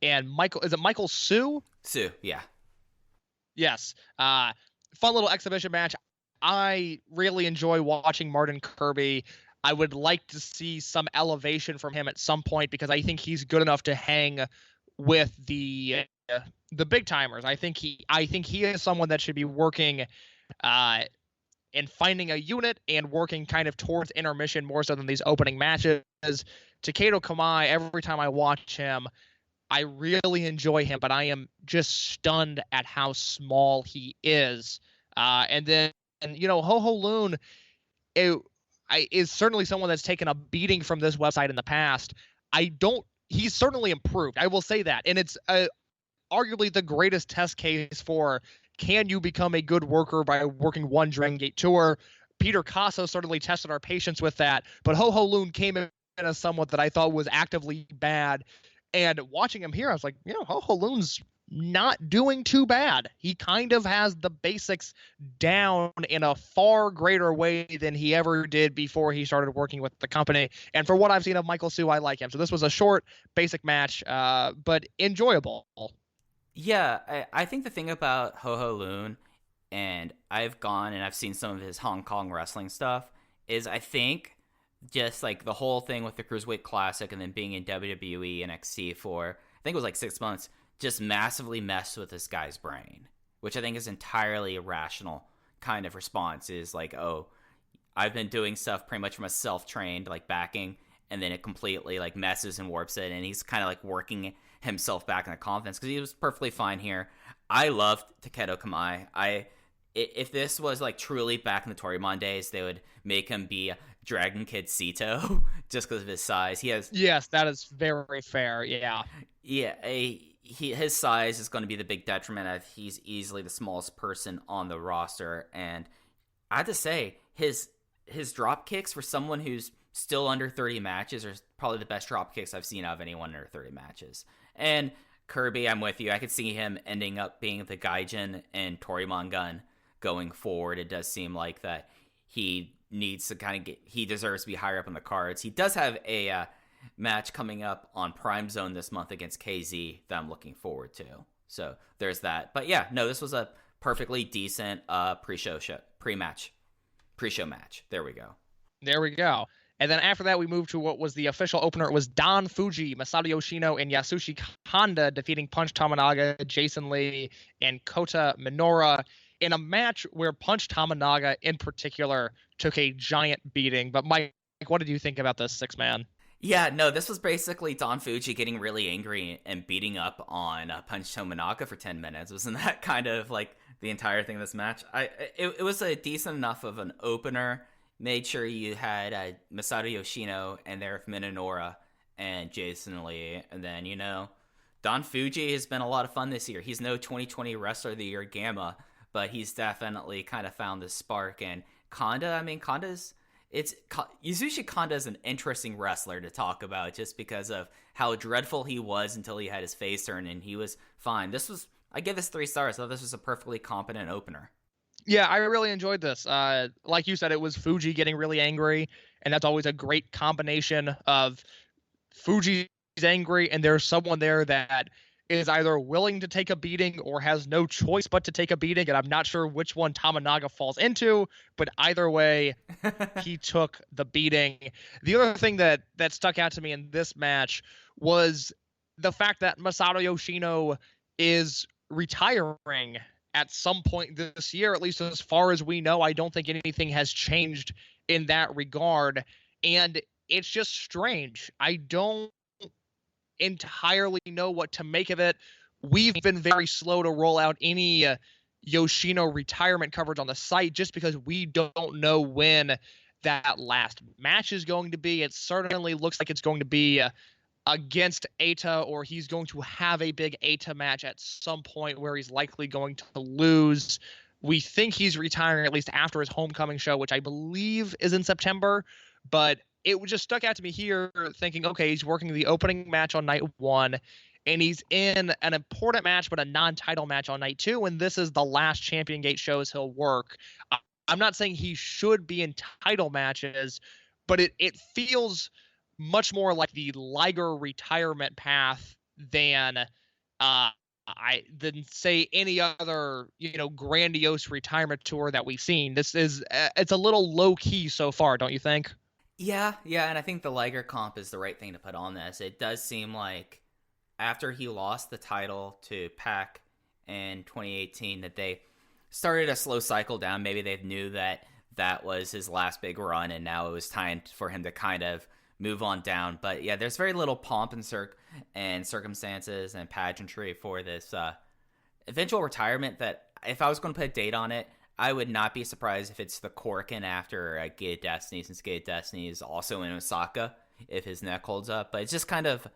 and Michael Sue? Sue, yeah. Yes. Fun little exhibition match. I really enjoy watching Martin Kirby. I would like to see some elevation from him at some point because I think he's good enough to hang with the big timers. I think he is someone that should be working in finding a unit and working kind of towards intermission more so than these opening matches. Takedo Kamai, every time I watch him, I really enjoy him, but I am just stunned at how small he is. And Ho Ho Loon is certainly someone that's taken a beating from this website in the past. He's certainly improved. I will say that. And it's arguably the greatest test case for, can you become a good worker by working one Dragon Gate tour? Peter Casso certainly tested our patience with that, but Ho Ho Loon came in as someone that I thought was actively bad. And watching him here, I was like, Ho Ho Loon's not doing too bad. He kind of has the basics down in a far greater way than he ever did before he started working with the company. And for what I've seen of Michael Sue, I like him. So this was a short, basic match, but enjoyable. Yeah, I think the thing about Ho Ho Loon, and I've gone and I've seen some of his Hong Kong wrestling stuff, is I think just like the whole thing with the Cruiserweight Classic and then being in WWE NXT for, I think it was like 6 months, just massively messed with this guy's brain, which I think is entirely irrational kind of response. Is like, oh, I've been doing stuff pretty much from a self-trained like backing, and then it completely like messes and warps it, and he's kind of like working himself back in the confidence, because he was perfectly fine here. I loved Takedo Kamai. If this was like truly back in the Toryumon days, they would make him be Dragon Kid Sito just because of his size. Yes, that is very fair. Yeah. His size is going to be the big detriment. He's easily the smallest person on the roster, and I have to say his drop kicks for someone who's still under 30 matches are probably the best drop kicks I've seen out of anyone under 30 matches. And Kirby, I'm with you. I could see him ending up being the Gaijin and Toryumon Gun going forward. It does seem like that he needs to he deserves to be higher up on the cards. He does have a match coming up on Prime Zone this month against KZ that I'm looking forward to. So there's that. But yeah, no, this was a perfectly decent pre-show match. There we go. And then after that, we moved to what was the official opener. It was Don Fuji, Masato Yoshino, and Yasushi Honda defeating Punch Tamanaga, Jason Lee, and Kota Minoura in a match where Punch Tamanaga in particular took a giant beating. But Mike, what did you think about this six-man? Yeah, no, this was basically Don Fuji getting really angry and beating up on Punch Tamanaga for 10 minutes. Wasn't that kind of like the entire thing of this match? It was a decent enough of an opener. Made sure you had Masato Yoshino and there with Minoura and Jason Lee. And then, Don Fuji has been a lot of fun this year. He's no 2020 Wrestler of the Year Gamma, but he's definitely kind of found the spark. And Yasushi Kanda is an interesting wrestler to talk about just because of how dreadful he was until he had his face turned, and he was fine. I give this 3 stars. I thought this was a perfectly competent opener. Yeah, I really enjoyed this. Like you said, it was Fuji getting really angry, and that's always a great combination of Fuji's angry and there's someone there that is either willing to take a beating or has no choice but to take a beating, and I'm not sure which one Tamanaga falls into, but either way, he took the beating. The other thing that stuck out to me in this match was the fact that Masato Yoshino is retiring at some point this year, at least as far as we know. I don't think anything has changed in that regard, and it's just strange. I don't entirely know what to make of it. We've been very slow to roll out any Yoshino retirement coverage on the site just because we don't know when that last match is going to be. It certainly looks like it's going to be against Eita, or he's going to have a big Eita match at some point where he's likely going to lose. We think he's retiring at least after his homecoming show, which I believe is in September, but it just stuck out to me here thinking, okay, he's working the opening match on night 1, and he's in an important match, but a non-title match on night 2, and this is the last Champion Gate shows he'll work. I'm not saying he should be in title matches, but it feels much more like the Liger retirement path than say any other grandiose retirement tour that we've seen. This is it's a little low key so far, don't you think? Yeah, and I think the Liger comp is the right thing to put on this. It does seem like after he lost the title to Pac in 2018 that they started a slow cycle down. Maybe they knew that that was his last big run, and now it was time for him to kind of move on down. But yeah, there's very little pomp and circumstances and pageantry for this eventual retirement. That if I was going to put a date on it, I would not be surprised if it's the Korakuen after Gate of Destiny, since Gate of Destiny is also in Osaka, if his neck holds up. But it's just kind of,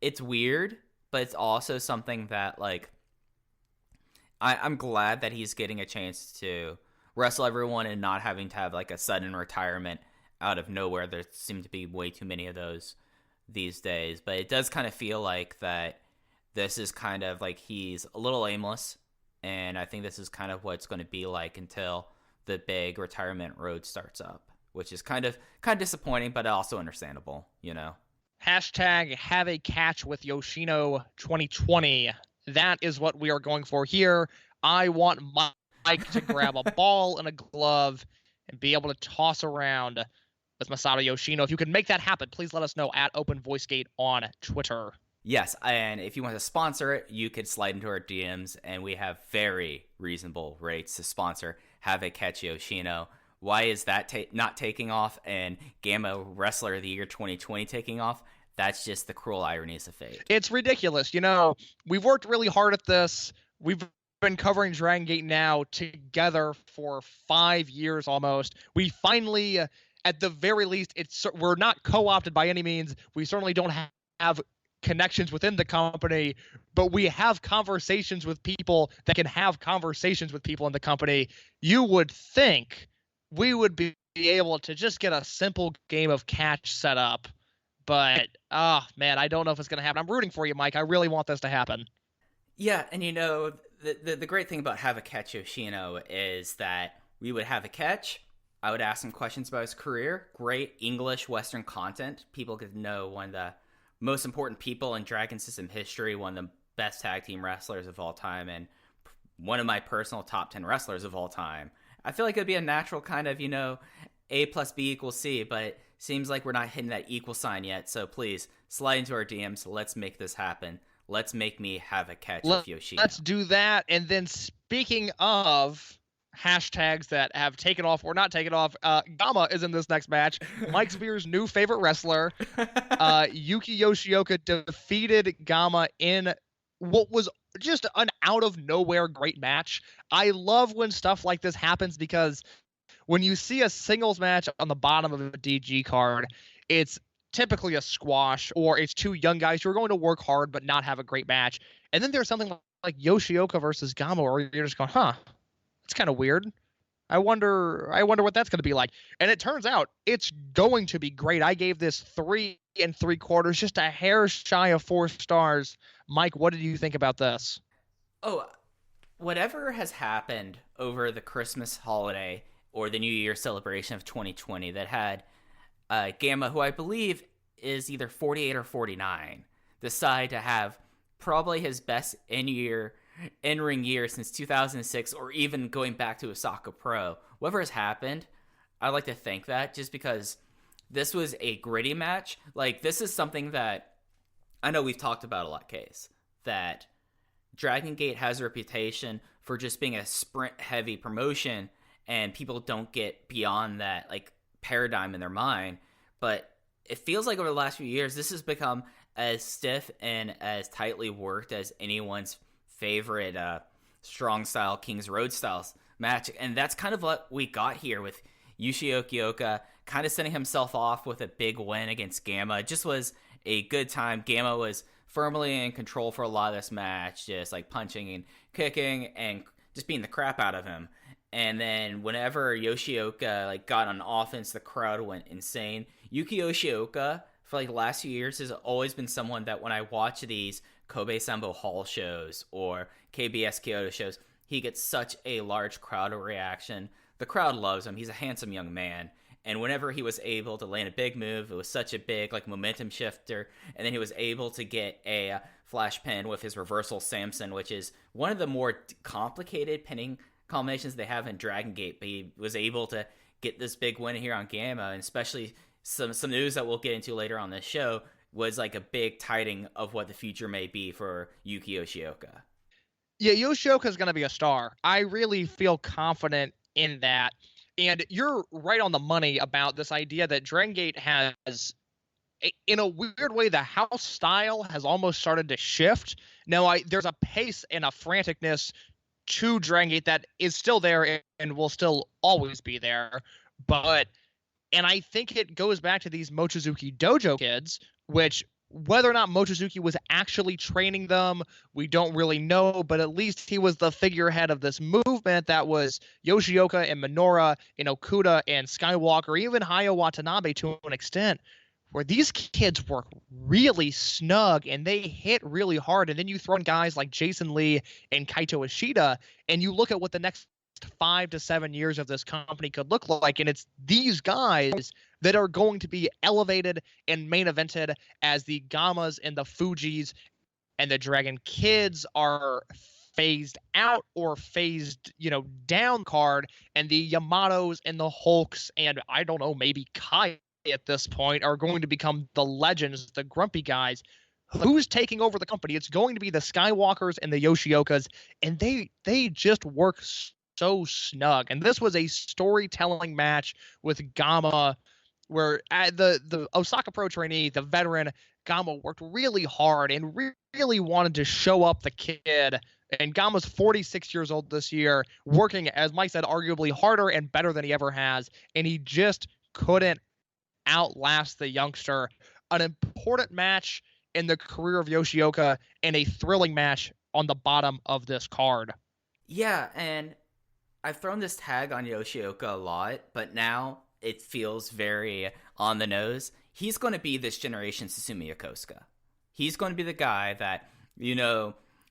it's weird, but it's also something that, like, I'm glad that he's getting a chance to wrestle everyone and not having to have, like, a sudden retirement out of nowhere. There seem to be way too many of those these days. But it does kind of feel like that this is kind of like he's a little aimless, and I think this is kind of what it's going to be like until the big retirement road starts up, which is kind of disappointing, but also understandable, you know. Hashtag have a catch with Yoshino 2020. That is what we are going for here. I want Mike to grab a ball and a glove and be able to toss around with Masato Yoshino. If you can make that happen, please let us know at Open VoiceGate on Twitter. Yes, and if you want to sponsor it, you could slide into our DMs, and we have very reasonable rates to sponsor Have a Catch Yoshino. Why is that not taking off and Gamma Wrestler of the Year 2020 taking off? That's just the cruel ironies of fate. It's ridiculous. You know, we've worked really hard at this. We've been covering Dragon Gate now together for 5 years almost. We finally, at the very least, we're not co-opted by any means. We certainly don't have connections within the company, but we have conversations with people that can have conversations with people in the company. You would think we would be able to just get a simple game of catch set up, but man, I don't know if it's going to happen. I'm rooting for you, Mike. I really want this to happen. Yeah, and you know, the great thing about Have a Catch Yoshino is that we would have a catch. I would ask him questions about his career. Great English Western content. People could know one of the most important people in Dragon System history, one of the best tag team wrestlers of all time, and one of my personal top 10 wrestlers of all time. I feel like it would be a natural kind of, you know, A plus B equals C, but it seems like we're not hitting that equal sign yet. So please, slide into our DMs. Let's make this happen. Let's make me have a catch with Yoshino. Let's do that. And then speaking of hashtags that have taken off or not taken off, Gamma is in this next match. Mike Spears' new favorite wrestler. Yuki Yoshioka defeated Gamma in what was just an out of nowhere great match. I love when stuff like this happens, because when you see a singles match on the bottom of a DG card, it's typically a squash, or it's two young guys who are going to work hard but not have a great match. And then there's something like Yoshioka versus Gamma, where you're just going, it's kind of weird. I wonder what that's going to be like. And it turns out it's going to be great. I gave this 3 3/4, just a hair shy of 4 stars. Mike, what did you think about this? Oh, whatever has happened over the Christmas holiday or the New Year celebration of 2020 that had Gamma, who I believe is either 48 or 49, decide to have probably his best in-ring year since 2006, or even going back to Osaka Pro. Whatever has happened, I'd like to thank that, just because this was a gritty match. Like, this is something that I know we've talked about a lot, Case, that Dragon Gate has a reputation for just being a sprint-heavy promotion, and people don't get beyond that, like, paradigm in their mind. But it feels like over the last few years, this has become as stiff and as tightly worked as anyone's favorite strong style Kings Road styles match. And that's kind of what we got here with Yoshioka kind of sending himself off with a big win against Gamma. It just was a good time. Gamma was firmly in control for a lot of this match, just like punching and kicking and just beating the crap out of him. And then whenever Yoshioka like got on offense, the crowd went insane. Yuki Yoshioka, for like the last few years, has always been someone that when I watch these Kobe Sambo Hall shows or KBS Kyoto shows, he gets such a large crowd reaction. The crowd loves him. He's a handsome young man. And whenever he was able to land a big move, it was such a big like momentum shifter. And then he was able to get a flash pin with his reversal Samson, which is one of the more complicated pinning combinations they have in Dragon Gate. But he was able to get this big win here on Gamma, and especially some news that we'll get into later on this show was like a big tiding of what the future may be for Yuki Yoshioka. Yeah, Yoshioka is going to be a star. I really feel confident in that. And you're right on the money about this idea that Dragon Gate has, in a weird way, the house style has almost started to shift. Now, there's a pace and a franticness to Dragon Gate that is still there and will still always be there. And I think it goes back to these Mochizuki Dojo kids, which whether or not Mochizuki was actually training them, we don't really know, but at least he was the figurehead of this movement that was Yoshioka and Minoura and Okuda and Skywalker, even Hayato Watanabe to an extent, where these kids work really snug and they hit really hard. And then you throw in guys like Jason Lee and Kaito Ishida, and you look at what the next 5 to 7 years of this company could look like, and it's these guys that are going to be elevated and main evented as the Gamas and the Fujis and the Dragon Kids are phased out or phased, down card, and the Yamatos and the Hulks and I don't know, maybe Kai at this point are going to become the legends, the grumpy guys. Who's taking over the company? It's going to be the Skywalkers and the Yoshiokas, and they just work so snug. And this was a storytelling match with Gama, where the Osaka Pro trainee, the veteran Gama, worked really hard and really wanted to show up the kid. And Gama's 46 years old this year, working, as Mike said, arguably harder and better than he ever has. And he just couldn't outlast the youngster. An important match in the career of Yoshioka and a thrilling match on the bottom of this card. Yeah, and I've thrown this tag on Yoshioka a lot, but now it feels very on the nose. He's going to be this generation Susumu Yokosuka. He's going to be the guy that,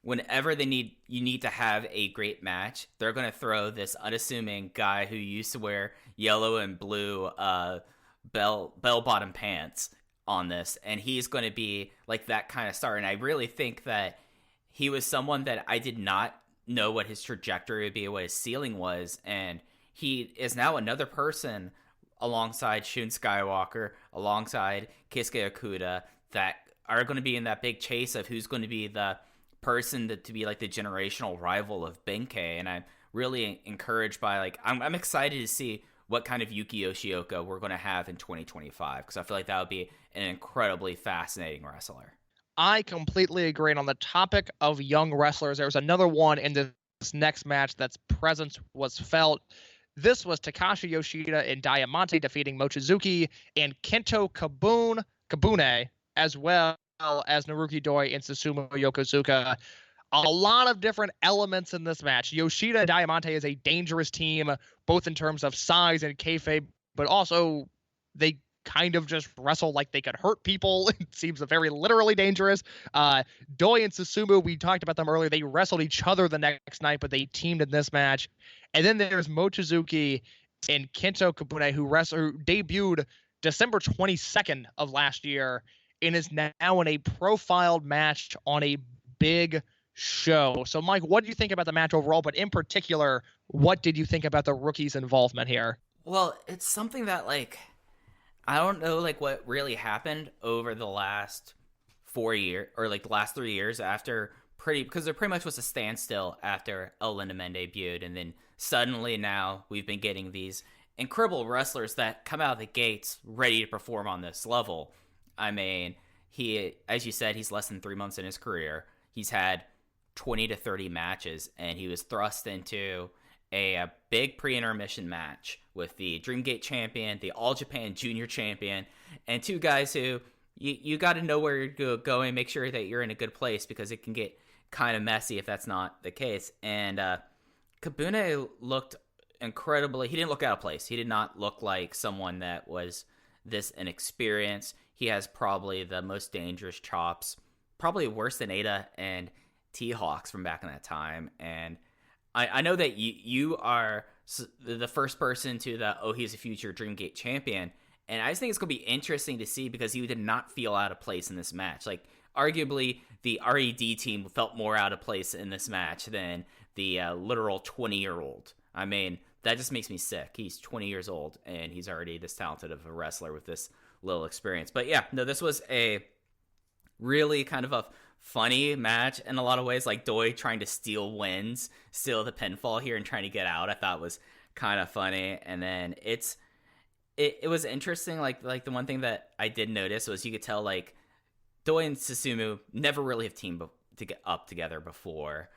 whenever you need to have a great match, they're going to throw this unassuming guy who used to wear yellow and blue bell-bottom pants on this, and he's going to be like that kind of star. And I really think that he was someone that I did not know what his trajectory would be, what his ceiling was, and he is now another person alongside Shun Skywalker, alongside Keisuke Okuda, that are going to be in that big chase of who's going to be the person to be like the generational rival of Benkei. And I'm really encouraged by I'm excited to see what kind of Yuki Yoshioka we're going to have in 2025, because I feel like that would be an incredibly fascinating wrestler. I completely agree. And on the topic of young wrestlers, there's another one in this next match that's presence was felt. This was Takashi Yoshida and Diamante defeating Mochizuki and Kento Kabune, as well as Naruki Doi and Susumu Yokosuka. A lot of different elements in this match. Yoshida and Diamante is a dangerous team, both in terms of size and kayfabe, but also they kind of just wrestle like they could hurt people. It seems very literally dangerous. Doi and Susumu, we talked about them earlier. They wrestled each other the next night, but they teamed in this match. And then there's Mochizuki and Kento Kabune, who debuted December 22nd of last year and is now in a profiled match on a big show. So, Mike, what do you think about the match overall? But in particular, what did you think about the rookies' involvement here? Well, it's something that, I don't know, what really happened over the last 4 years, or the last 3 years after because there pretty much was a standstill after El Lindaman debuted, and then suddenly now we've been getting these incredible wrestlers that come out of the gates ready to perform on this level. I mean, he, as you said, he's less than 3 months in his career. He's had 20 to 30 matches, and he was thrust into a big pre-intermission match with the Dreamgate champion, the All Japan Junior champion, and two guys who you got to know where you're going, make sure that you're in a good place, because it can get kind of messy if that's not the case. And Kabune looked incredibly, he didn't look out of place. He did not look like someone that was this inexperienced. He has probably the most dangerous chops, probably worse than Ada and T-Hawks from back in that time. And I know that you are the first person to he's a future Dreamgate champion. And I just think it's going to be interesting to see, because he did not feel out of place in this match. Arguably, the RED team felt more out of place in this match than the literal 20-year-old. I mean, that just makes me sick. He's 20 years old, and he's already this talented of a wrestler with this little experience. But yeah, no, this was a really kind of a funny match in a lot of ways. Doi trying to steal the pinfall here and trying to get out, I thought was kind of funny. And then it was interesting. Like the one thing that I did notice was you could tell like Doi and Susumu never really have teamed to get up together before.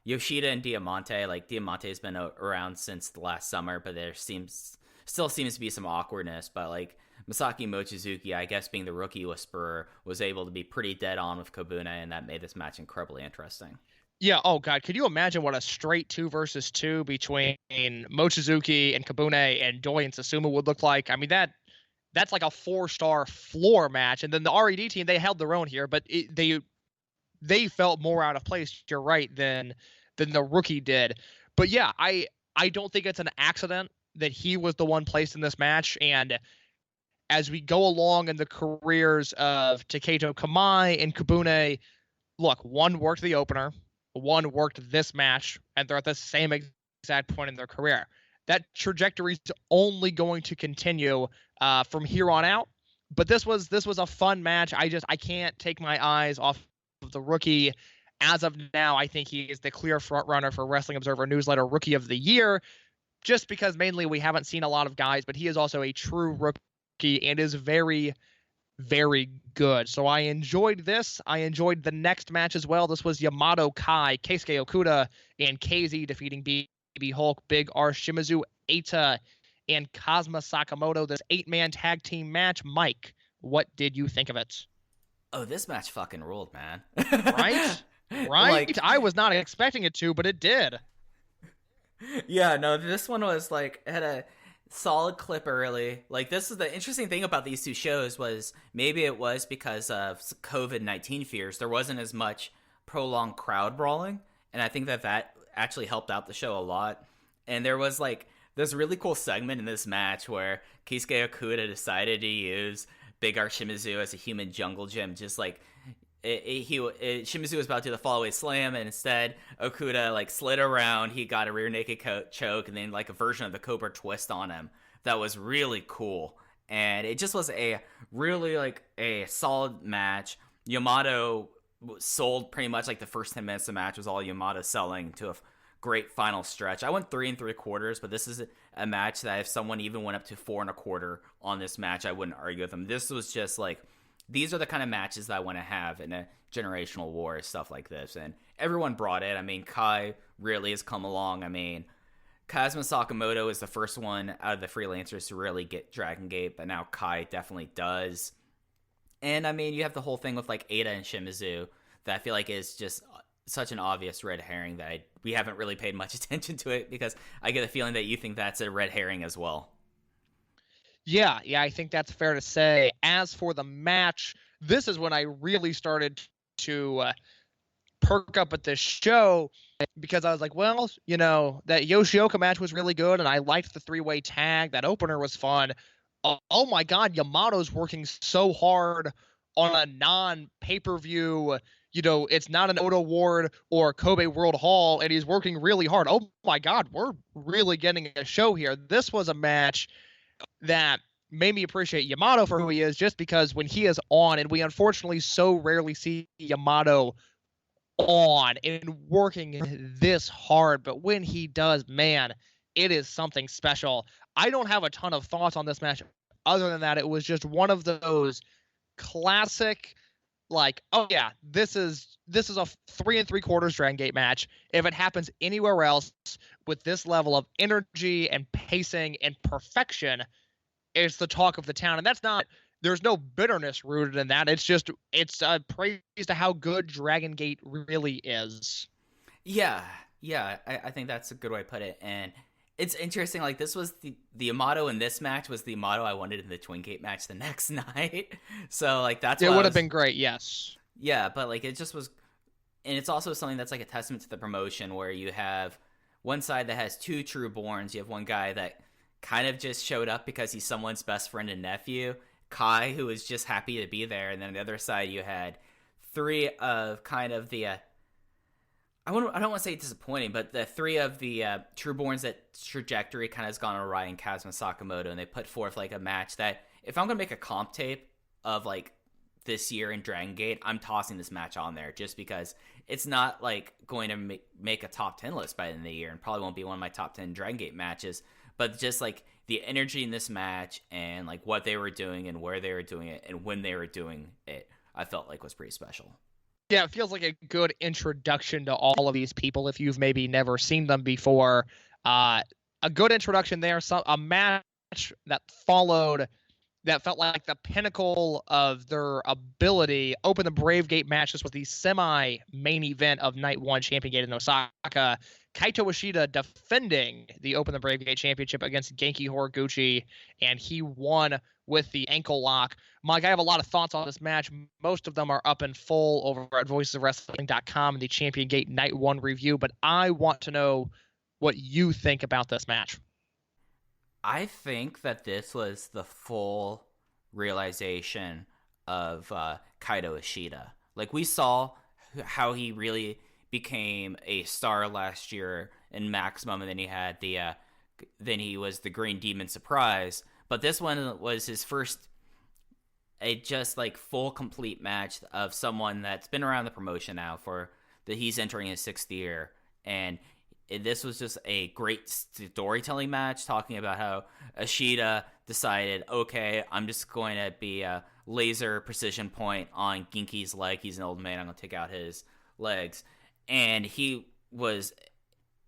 Yoshida and Diamante, like Diamante has been around since the last summer, but there still seems to be some awkwardness. But like Masaki Mochizuki, I guess being the rookie whisperer, was able to be pretty dead on with Kobune, and that made this match incredibly interesting. Yeah, oh god, could you imagine what a straight 2 versus 2 between Mochizuki and Kobune and Doi and Susumu would look like? I mean, that's like a 4-star floor match. And then the RED team, they held their own here, but they felt more out of place, you're right, than the rookie did. But yeah, I don't think it's an accident that he was the one placed in this match. And as we go along in the careers of Taketo Kamai and Kobune, look, one worked the opener, one worked this match, and they're at the same exact point in their career. That trajectory is only going to continue from here on out. But this was a fun match. I can't take my eyes off of the rookie. As of now, I think he is the clear front runner for Wrestling Observer Newsletter Rookie of the Year, just because mainly we haven't seen a lot of guys, but he is also a true rookie and is very, very good. So I enjoyed this. I enjoyed the next match as well. This was Yamato Kai, Keisuke Okuda, and KZ defeating Baby Hulk, Big R, Shimizu, Eita, and Kazuma Sakamoto. This 8-man tag team match. Mike, what did you think of it? Oh, this match fucking ruled, man. Right? Right? Like, I was not expecting it to, but it did. Yeah, no, this one was like, it had a solid clip early. Like, this is the interesting thing about these two shows was maybe it was because of COVID-19 fears. There wasn't as much prolonged crowd brawling, and I think that actually helped out the show a lot. And there was like this really cool segment in this match where Keisuke Okuda decided to use Big R Shimizu as a human jungle gym, just like Shimizu was about to do the fallaway slam, and instead Okuda like slid around. He got a rear naked choke, and then like a version of the Cobra twist on him. That was really cool, and it just was a really like a solid match. Yamato sold pretty much like the first 10 minutes of the match was all Yamato selling to a great final stretch. I went 3 3/4, but this is a match that if someone even went up to 4 1/4 on this match, I wouldn't argue with them. This was just like, these are the kind of matches that I want to have in a generational war, stuff like this. And everyone brought it. I mean, Kai really has come along. I mean, Kazuma Sakamoto is the first one out of the freelancers to really get Dragon Gate, but now Kai definitely does. And I mean, you have the whole thing with like Eita and Shimizu that I feel like is just such an obvious red herring that we haven't really paid much attention to it, because I get a feeling that you think that's a red herring as well. Yeah, I think that's fair to say. As for the match, this is when I really started to perk up at this show, because I was like, well, you know, that Yoshioka match was really good, and I liked the 3-way tag. That opener was fun. Oh my God, Yamato's working so hard on a non-pay-per-view, you know, it's not an Oda Award or Kobe World Hall, and he's working really hard. Oh my God, we're really getting a show here. This was a match that made me appreciate Yamato for who he is, just because when he is on, and we unfortunately so rarely see Yamato on and working this hard, but when he does, man, it is something special. I don't have a ton of thoughts on this match other than that it was just one of those classic, like, oh yeah, this is a 3 3/4 Dragon Gate match. If it happens anywhere else with this level of energy and pacing and perfection, it's the talk of the town. And that's not, there's no bitterness rooted in that. It's just, it's a praise to how good Dragon Gate really is. Yeah, I think that's a good way to put it. And it's interesting, like, this was the Yamato in this match was the Yamato I wanted in the Twin Gate match the next night. So, like, that's it would have been great, yes. Yeah, but, like, it just was, and it's also something that's, like, a testament to the promotion, where you have one side that has 2 true borns. You have one guy that kind of just showed up because he's someone's best friend and nephew, Kai, who is just happy to be there, and then on the other side you had 3 of kind of the I don't want to say disappointing, but the 3 of the Trueborns that trajectory kind of has gone awry in Kazuma Sakamoto, and they put forth like a match that, if I'm going to make a comp tape of like this year in Dragon Gate, I'm tossing this match on there just because it's not like going to make a top 10 list by the end of the year, and probably won't be one of my top 10 Dragon Gate matches, but just like the energy in this match and like what they were doing and where they were doing it and when they were doing it, I felt like was pretty special. Yeah, it feels like a good introduction to all of these people if you've maybe never seen them before. A good introduction there. A match that followed that felt like the pinnacle of their ability. Open the Brave Gate match. This was the semi-main event of Night 1, Champion Gate in Osaka. Kaito Ishida defending the Open the Brave Gate Championship against Genki Horiguchi, and he won with the ankle lock. Mike, I have a lot of thoughts on this match. Most of them are up in full over at voicesofwrestling.com in the Champion Gate Night 1 review, but I want to know what you think about this match. I think that this was the full realization of Kaito Ishida. Like, we saw how he really became a star last year in Maximum, and then he was the Green Demon Surprise. But this one was his first, just like full complete match of someone that's been around the promotion now he's entering his 6th year, and this was just a great storytelling match, talking about how Ishida decided, okay, I'm just going to be a laser precision point on Genki's leg. He's an old man. I'm going to take out his legs. And he was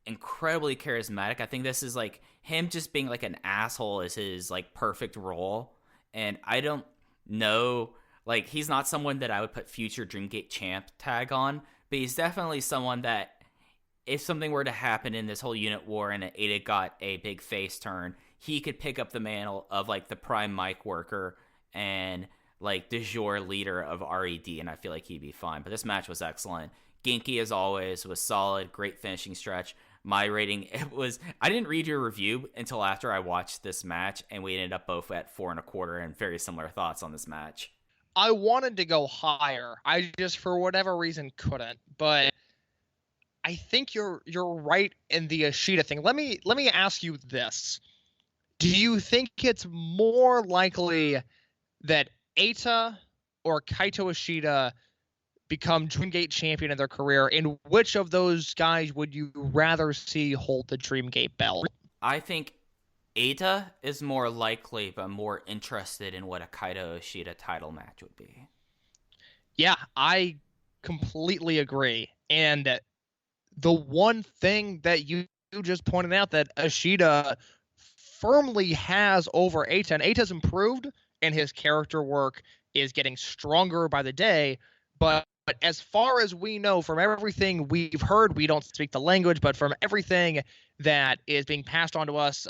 incredibly charismatic. I think this is like him just being like an asshole is his like perfect role. And I don't know, like, he's not someone that I would put future Dreamgate champ tag on, but he's definitely someone that if something were to happen in this whole unit war and Ada got a big face turn, he could pick up the mantle of like the prime mic worker and like de jure leader of RED, and I feel like he'd be fine. But this match was excellent. Genki, as always, was solid, great finishing stretch. My rating, I didn't read your review until after I watched this match, and we ended up both at 4.25 and very similar thoughts on this match. I wanted to go higher. I just, for whatever reason, couldn't. But I think you're right in the Ishida thing. Let me ask you this. Do you think it's more likely that Eita or Kaito Ishida become Dreamgate champion in their career? And which of those guys would you rather see hold the Dreamgate belt? I think Eita is more likely, but more interested in what a Kaito Ishida title match would be. Yeah, I completely agree. And the one thing that you just pointed out that Ishida firmly has over Eita, and Eita's improved, and his character work is getting stronger by the day, but as far as we know, from everything we've heard, we don't speak the language, but from everything that is being passed on to us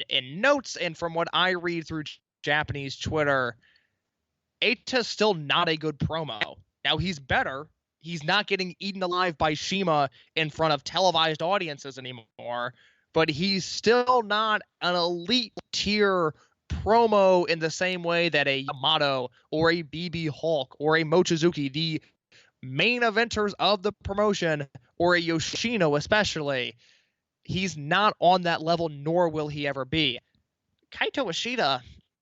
in notes and from what I read through Japanese Twitter, Eita's still not a good promo. Now, he's better. He's not getting eaten alive by Shima in front of televised audiences anymore, but he's still not an elite tier promo in the same way that a Yamato or a BB Hulk or a Mochizuki, the main eventers of the promotion, or a Yoshino especially, he's not on that level, nor will he ever be. Kaito Ishida,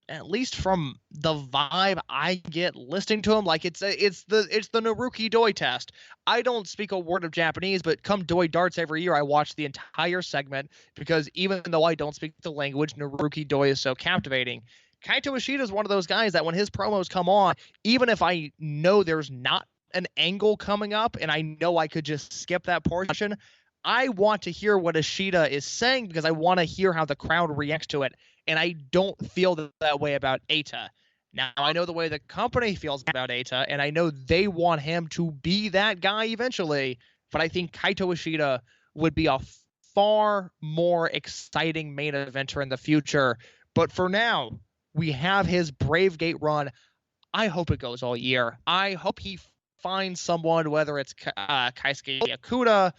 at least from the vibe I get listening to him, like it's the Naruki Doi test. I don't speak a word of Japanese, but come Doi Darts every year, I watch the entire segment because even though I don't speak the language, Naruki Doi is so captivating. Kaito Ishida is one of those guys that when his promos come on, even if I know there's not an angle coming up and I know I could just skip that portion, I want to hear what Ishida is saying because I want to hear how the crowd reacts to it. And I don't feel that way about Eita. Now, I know the way the company feels about Eita, and I know they want him to be that guy eventually, but I think Kaito Ishida would be a far more exciting main eventer in the future. But for now, we have his Brave Gate run. I hope it goes all year. I hope he finds someone, whether it's Keisuke Yakuda,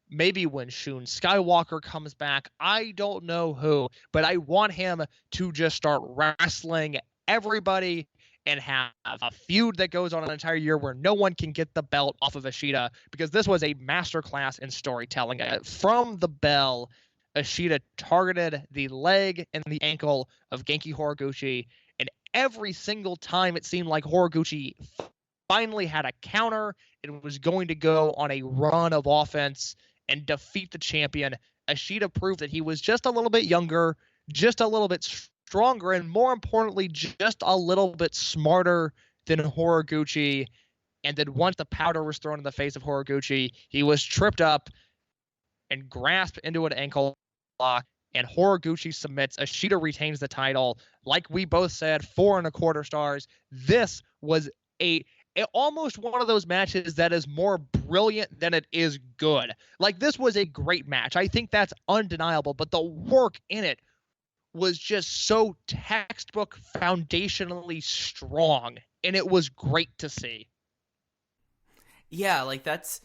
maybe when Shun Skywalker comes back. I don't know who, but I want him to just start wrestling everybody and have a feud that goes on an entire year where no one can get the belt off of Ishida, because this was a masterclass in storytelling. From the bell, Ishida targeted the leg and the ankle of Genki Horiguchi, and every single time it seemed like Horiguchi finally had a counter and was going to go on a run of offense and defeat the champion. Ishida proved that he was just a little bit younger, just a little bit stronger, and more importantly, just a little bit smarter than Horiguchi. And then once the powder was thrown in the face of Horiguchi, he was tripped up and grasped into an ankle lock, and Horiguchi submits. Ishida retains the title. Like we both said, 4.25 stars. This was almost one of those matches that is more brilliant than it is good. Like, this was a great match. I think that's undeniable, but the work in it was just so textbook foundationally strong, and it was great to see. Yeah, like, that's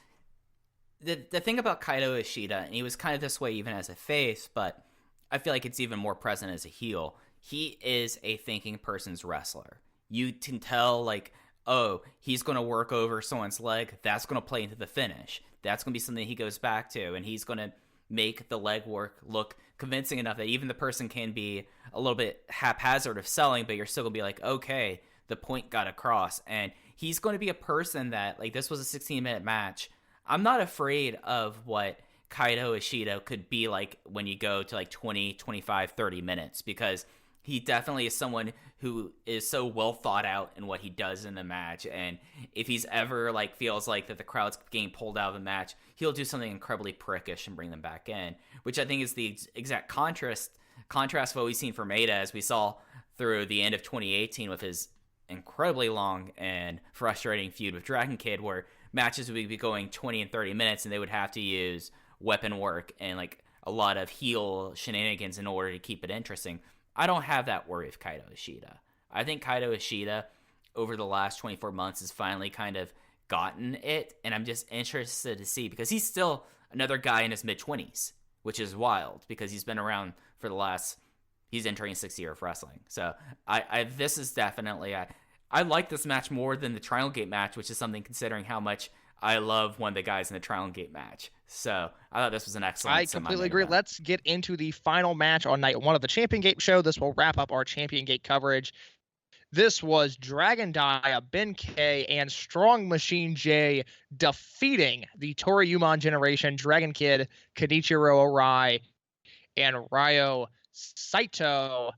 the thing about Kaito Ishida, and he was kind of this way even as a face, but I feel like it's even more present as a heel. He is a thinking person's wrestler. You can tell, like, oh, he's going to work over someone's leg. That's going to play into the finish. That's going to be something he goes back to, and he's going to make the leg work look convincing enough that even the person can be a little bit haphazard of selling, but you're still going to be like, okay, the point got across. And he's going to be a person that, like, this was a 16-minute match. I'm not afraid of what Kaito Ishida could be like when you go to like 20, 25, 30 minutes, because he definitely is someone who is so well thought out in what he does in the match. And if he's ever like feels like that the crowd's getting pulled out of the match, he'll do something incredibly prickish and bring them back in, which I think is the exact contrast of what we've seen from Maeda, as we saw through the end of 2018 with his incredibly long and frustrating feud with Dragon Kid, where matches would be going 20 and 30 minutes and they would have to use weapon work and like a lot of heel shenanigans in order to keep it interesting. I don't have that worry of Kaito Ishida. I think Kaito Ishida over the last 24 months has finally kind of gotten it, and I'm just interested to see, because he's still another guy in his mid-20s, which is wild because he's been around for he's entering his 6th year of wrestling. So this is definitely, I like this match more than the Triangle Gate match, which is something considering how much I love one of the guys in the Triangle Gate match. So I thought this was an excellent. I completely agree. Let's get into the final match on night 1 of the Champion Gate show. This will wrap up our Champion Gate coverage. This was Dragon Dia, Ben K, and Strong Machine J defeating the Toriumon Generation, Dragon Kid, Kenichiro Arai, and Ryo Saito.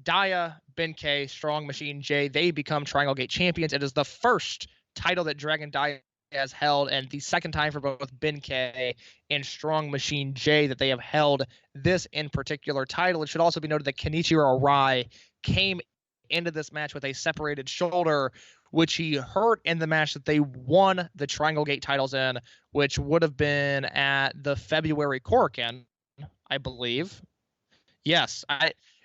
Dia, Ben K, Strong Machine J, they become Triangle Gate champions. It is the first title that Dragon Dia has held, and the second time for both Ben K and Strong Machine J that they have held this in particular title. It should also be noted that Kenichiro Arai came into this match with a separated shoulder, which he hurt in the match that they won the Triangle Gate titles in, which would have been at the February Korakuen, I believe. Yes,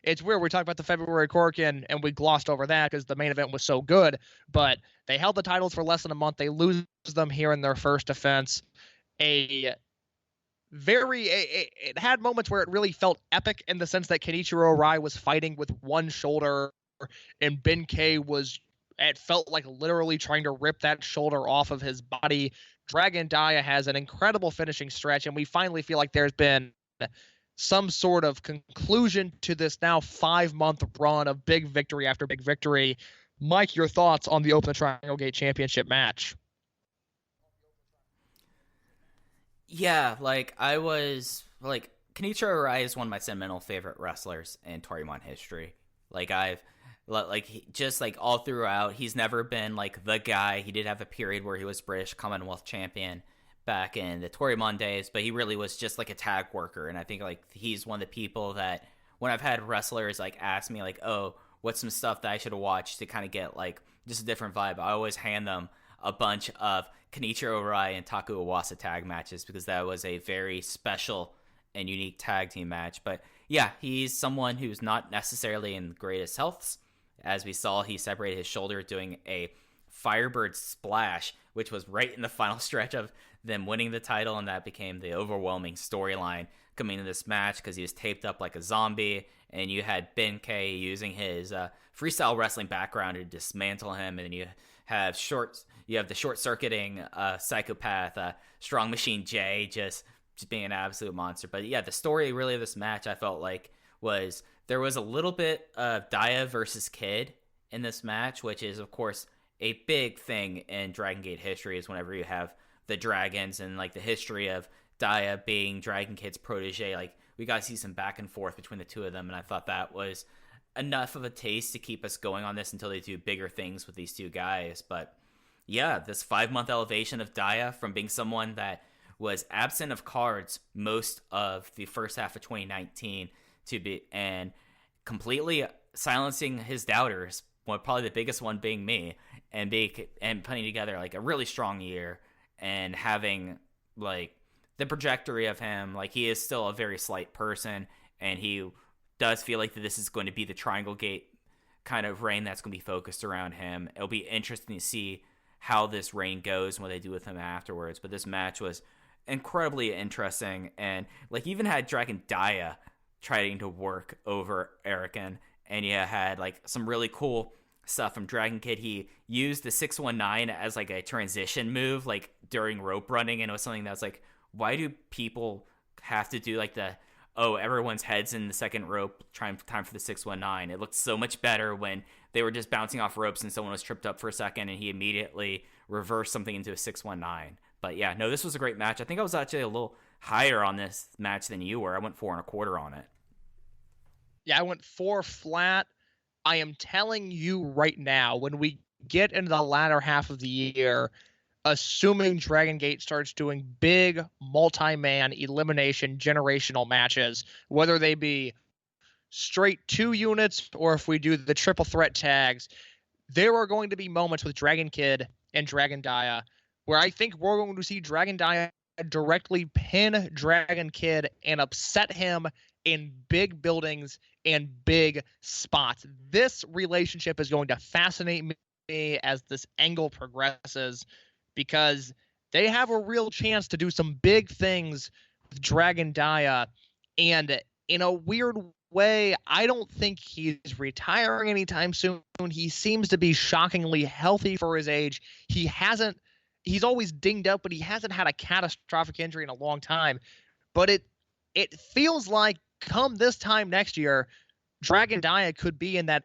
it's weird. We talked about the February Korakuen and we glossed over that because the main event was so good, but they held the titles for less than a month. They lose them here in their first defense. It had moments where it really felt epic in the sense that Kenichiro Arai was fighting with one shoulder and Ben K it felt like literally trying to rip that shoulder off of his body. Dragon Dia has an incredible finishing stretch, and we finally feel like there's been some sort of conclusion to this now 5-month run of big victory after big victory. Mike, your thoughts on the Open the Triangle Gate Championship match? Yeah, like, I was, like, Kenichiro Arai is one of my sentimental favorite wrestlers in Toryumon history. Like, just, like, all throughout, he's never been, like, the guy. He did have a period where he was British Commonwealth champion back in the Toryumon days, but he really was just, like, a tag worker. And I think, like, he's one of the people that, when I've had wrestlers, like, ask me, like, oh, what's some stuff that I should have watched to kind of get, like, just a different vibe, I always hand them a bunch of Kenichiro Arai and Taku Iwasa tag matches, because that was a very special and unique tag team match. But yeah, he's someone who's not necessarily in the greatest healths. As we saw, he separated his shoulder doing a Firebird splash, which was right in the final stretch of them winning the title, and that became the overwhelming storyline coming into this match because he was taped up like a zombie, and you had Ben K using his freestyle wrestling background to dismantle him, and then you have the short-circuiting psychopath Strong Machine J just being an absolute monster. But yeah, the story really of this match, I felt like, was there was a little bit of Dia versus Kid in this match, which is, of course, a big thing in Dragon Gate history is whenever you have the dragons and like the history of Daya being Dragon Kid's protege. Like we got to see some back and forth between the two of them, and I thought that was enough of a taste to keep us going on this until they do bigger things with these two guys. But yeah, this 5-month elevation of Daya from being someone that was absent of cards most of the first half of 2019 to be and completely silencing his doubters, well, probably the biggest one being me, and putting together like a really strong year and having like the trajectory of him. Like he is still a very slight person, and he does feel like that this is going to be the Triangle Gate kind of reign that's going to be focused around him. It'll be interesting to see how this reign goes and what they do with him afterwards. But this match was incredibly interesting, and like even had Dragon Daya trying to work over Erican, and you had like some really cool stuff from Dragon Kid. He used the 619 as like a transition move like during rope running, and it was something that was like, why do people have to do like the everyone's head's in the second rope time for the 619? It looked so much better when they were just bouncing off ropes and someone was tripped up for a second and he immediately reversed something into a 619. But yeah, no, this was a great match. I think I was actually a little higher on this match than you were. I went 4.25 on it. Yeah, I went 4 flat. I am telling you right now, when we get into the latter half of the year, assuming Dragon Gate starts doing big multi-man elimination generational matches, whether they be straight 2 units or if we do the triple threat tags, there are going to be moments with Dragon Kid and Dragon Daya where I think we're going to see Dragon Daya directly pin Dragon Kid and upset him in big buildings and big spots. This relationship is going to fascinate me as this angle progresses, because they have a real chance to do some big things with Dragon Daya. And in a weird way, I don't think he's retiring anytime soon. He seems to be shockingly healthy for his age. He's always dinged up, but he hasn't had a catastrophic injury in a long time. But it feels like come this time next year, Dragon Daya could be in that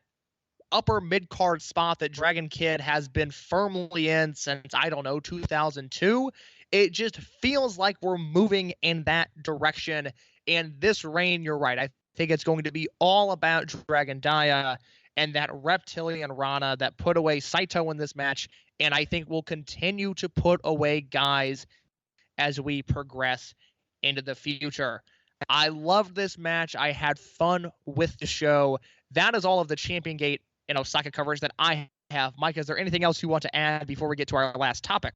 upper mid-card spot that Dragon Kid has been firmly in since, I don't know, 2002. It just feels like we're moving in that direction. And this reign, you're right, I think it's going to be all about Dragon Daya and that reptilian Rana that put away Saito in this match, and I think we'll continue to put away guys as we progress into the future. I loved this match. I had fun with the show. That is all of the Champion Gate and Osaka coverage that I have. Mike, is there anything else you want to add before we get to our last topic?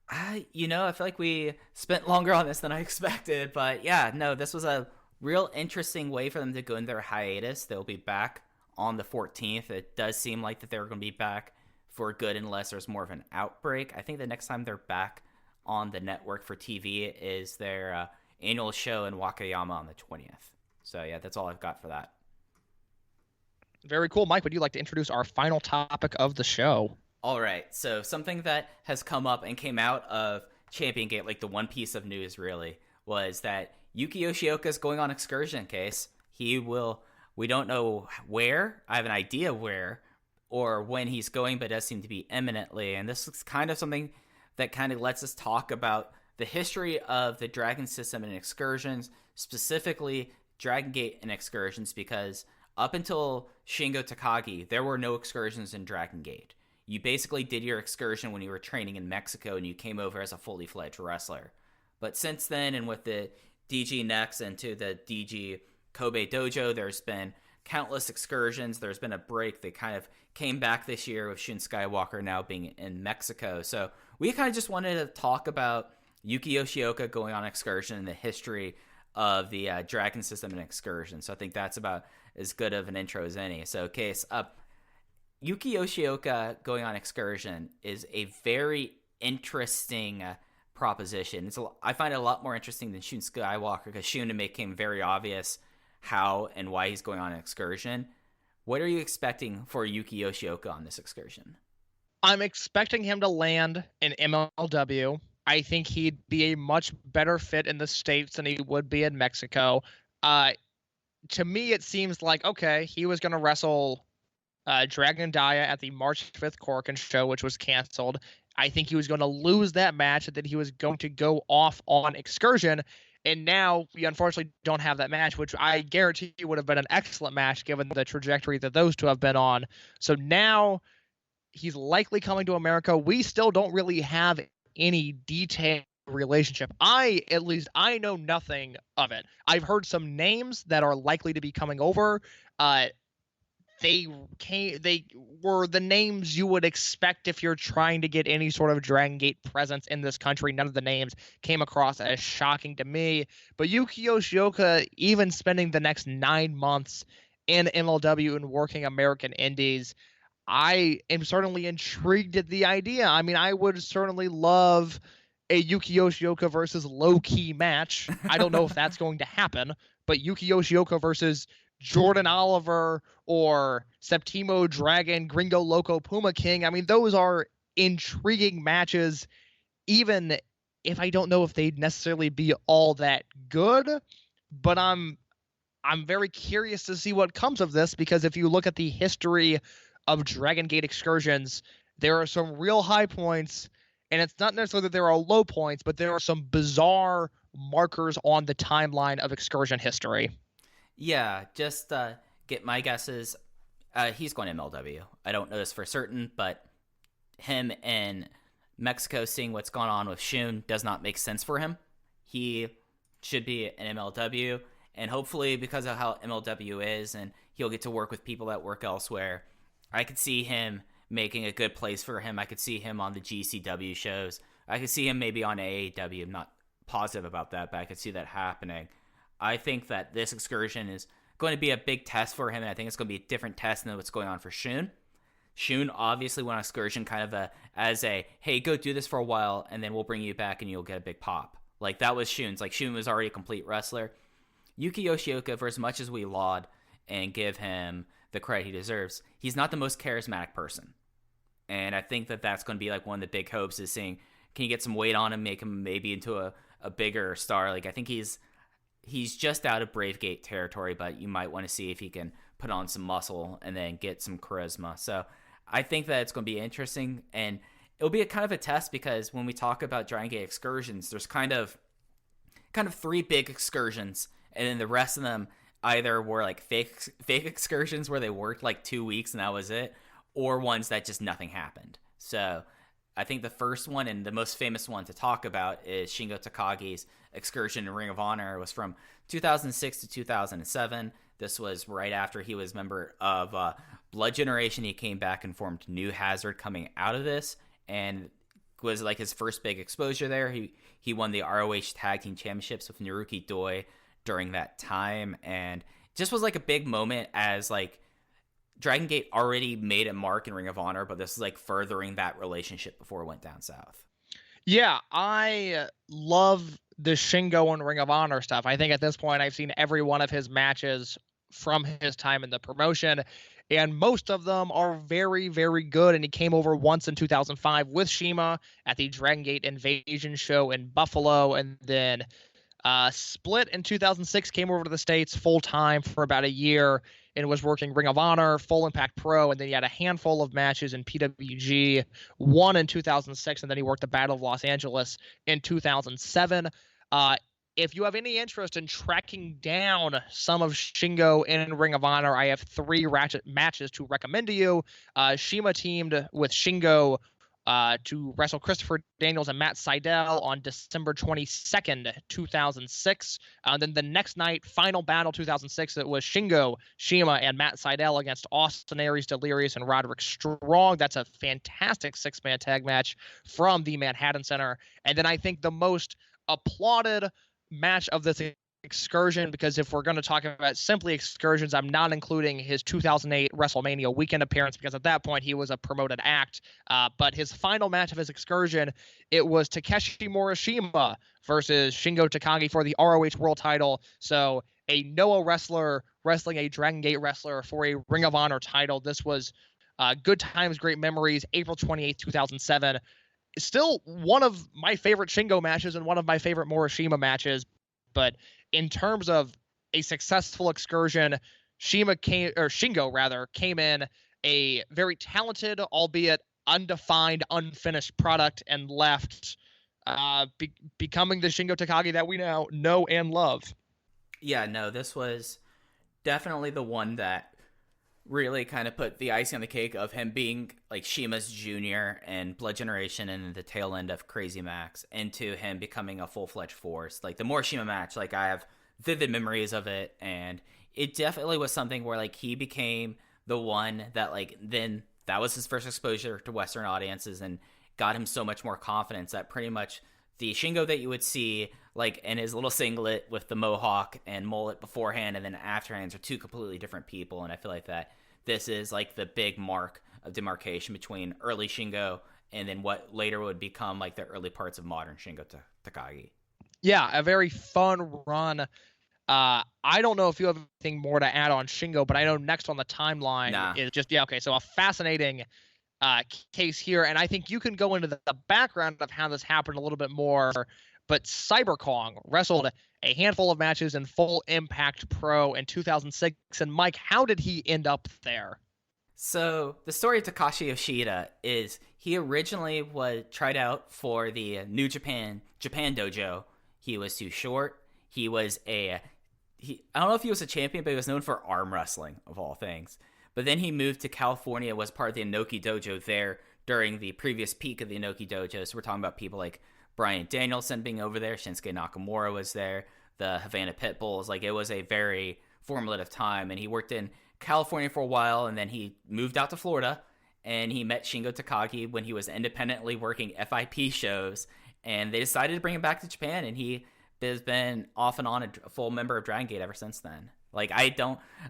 I feel like we spent longer on this than I expected, but yeah, no, this was a real interesting way for them to go in their hiatus. They'll be back on the 14th. It does seem like that they're going to be back for good unless there's more of an outbreak. I think the next time they're back on the network for TV is their annual show in Wakayama on the 20th. So yeah, that's all I've got for that. Very cool. Mike, would you like to introduce our final topic of the show? All right. So something that has come up and came out of Champion Gate, like the one piece of news really, was that Yuki Yoshioka is going on excursion case. We don't know where. I have an idea where or when he's going, but it does seem to be imminently. And this is kind of something that kind of lets us talk about the history of the Dragon system and excursions, specifically Dragon Gate and excursions, because up until Shingo Takagi, there were no excursions in Dragon Gate. You basically did your excursion when you were training in Mexico and you came over as a fully fledged wrestler. But since then, and with the DG Next into the DG Kobe Dojo, there's been countless excursions. There's been a break. They kind of came back this year with Shun Skywalker now being in Mexico. So we kind of just wanted to talk about Yuki Yoshioka going on excursion and the history of the Dragon system and excursion. So I think that's about as good of an intro as any. So case up. Yuki Yoshioka going on excursion is a very interesting proposition. I find it a lot more interesting than Shun Skywalker, because Shun, to make him very obvious how and why he's going on an excursion. What are you expecting for Yuki Yoshioka on this excursion? I'm expecting him to land in MLW. I think he'd be a much better fit in the States than he would be in Mexico. To me, it seems like, okay, he was going to wrestle Dragon Dia at the March 5th Korakuen show, which was canceled. I think he was going to lose that match and then he was going to go off on Excursion. And now we unfortunately don't have that match, which I guarantee would have been an excellent match given the trajectory that those two have been on. So now he's likely coming to America. We still don't really have any detailed relationship. I know nothing of it. I've heard some names that are likely to be coming over. They were the names you would expect if you're trying to get any sort of Dragon Gate presence in this country. None of the names came across as shocking to me. But Yuki Yoshioka, even spending the next 9 months in MLW and working American Indies, I am certainly intrigued at the idea. I mean, I would certainly love a Yuki Yoshioka versus Low Ki match. I don't know if that's going to happen, but Yuki Yoshioka versus Jordan Oliver or Septimo Dragon, Gringo Loco, Puma King. I mean, those are intriguing matches, even if I don't know if they'd necessarily be all that good. But I'm very curious to see what comes of this, because if you look at the history of Dragon Gate excursions, there are some real high points, and it's not necessarily that there are low points, but there are some bizarre markers on the timeline of excursion history. Yeah, just get my guesses. He's going to MLW. I don't know this for certain, but him in Mexico seeing what's gone on with Shun does not make sense for him. He should be in MLW, and hopefully because of how MLW is, and he'll get to work with people that work elsewhere, I could see him making a good place for him. I could see him on the GCW shows. I could see him maybe on AAW. I'm not positive about that, but I could see that happening. I think that this excursion is going to be a big test for him, and I think it's going to be a different test than what's going on for Shun. Shun obviously went on excursion kind of as a, hey, go do this for a while, and then we'll bring you back and you'll get a big pop. Like, that was Shun's. Like, Shun was already a complete wrestler. Yuki Yoshioka, for as much as we laud and give him the credit he deserves, he's not the most charismatic person. And I think that that's going to be like one of the big hopes, is seeing, can you get some weight on him, make him maybe into a bigger star. Like, I think he's just out of Brave Gate territory, but you might want to see if he can put on some muscle and then get some charisma. So I think that it's going to be interesting, and it'll be a kind of a test, because when we talk about Dragon Gate excursions, there's kind of 3 big excursions, and then the rest of them either were like fake excursions where they worked like 2 weeks and that was it, or ones that just nothing happened. So I think the first one and the most famous one to talk about is Shingo Takagi's excursion in Ring of Honor. It was from 2006 to 2007. This was right after he was a member of Blood Generation. He came back and formed New Hazard coming out of this, and was like his first big exposure there. He won the ROH Tag Team Championships with Naruki Doi during that time, and just was like a big moment, as like Dragon Gate already made a mark in Ring of Honor, but this is like furthering that relationship before it went down south. Yeah, I love the Shingo and Ring of Honor stuff. I think at this point I've seen every one of his matches from his time in the promotion, and most of them are very, very good. And he came over once in 2005 with Shima at the Dragon Gate Invasion show in Buffalo, and then split in 2006, came over to the States full-time for about a year and was working Ring of Honor, Full Impact Pro, and then he had a handful of matches in PWG, one in 2006, and then he worked the Battle of Los Angeles in 2007. If you have any interest in tracking down some of Shingo in Ring of Honor, I have 3 matches to recommend to you. Shima teamed with Shingo to wrestle Christopher Daniels and Matt Sydal on December 22nd, 2006. Then the next night, Final Battle 2006, it was Shingo, Shima, and Matt Sydal against Austin Aries, Delirious, and Roderick Strong. That's a fantastic 6-man tag match from the Manhattan Center. And then I think the most applauded match of this excursion, because if we're going to talk about simply excursions, I'm not including his 2008 WrestleMania weekend appearance, because at that point he was a promoted act. But his final match of his excursion, it was Takeshi Morishima versus Shingo Takagi for the ROH World Title. So a Noah wrestler wrestling a Dragon Gate wrestler for a Ring of Honor title. This was good times, great memories. April 28th, 2007. Still one of my favorite Shingo matches and one of my favorite Morishima matches. But in terms of a successful excursion, Shingo came in a very talented, albeit undefined, unfinished product, and left becoming the Shingo Takagi that we now know and love. Yeah, no, this was definitely the one that really kind of put the icing on the cake of him being like Sheamus Jr. and Blood Generation and the tail end of Crazy Max into him becoming a full-fledged force. Like the Morishima match, like I have vivid memories of it, and it definitely was something where like he became the one that like then that was his first exposure to Western audiences and got him so much more confidence that pretty much the Shingo that you would see like in his little singlet with the mohawk and mullet beforehand and then afterhands are two completely different people. And I feel like that this is like the big mark of demarcation between early Shingo and then what later would become like the early parts of modern Shingo Takagi. Yeah, a very fun run. I don't know if you have anything more to add on Shingo, but I know next on the timeline is just, okay, so a fascinating case here, and I think you can go into the background of how this happened a little bit more, but Cyber Kong wrestled a handful of matches in Full Impact Pro in 2006, and Mike, how did he end up there? So the story of Takashi Yoshida is he originally was tried out for the New Japan Dojo. He was too short. He was I don't know if he was a champion, but he was known for arm wrestling, of all things. But then he moved to California, was part of the Inoki Dojo there during the previous peak of the Inoki Dojo. So we're talking about people like Bryan Danielson being over there, Shinsuke Nakamura was there, the Havana Pitbulls. Like, it was a very formative time. And he worked in California for a while, and then he moved out to Florida, and he met Shingo Takagi when he was independently working FIP shows. And they decided to bring him back to Japan, and he has been off and on a full member of Dragon Gate ever since then. Like, I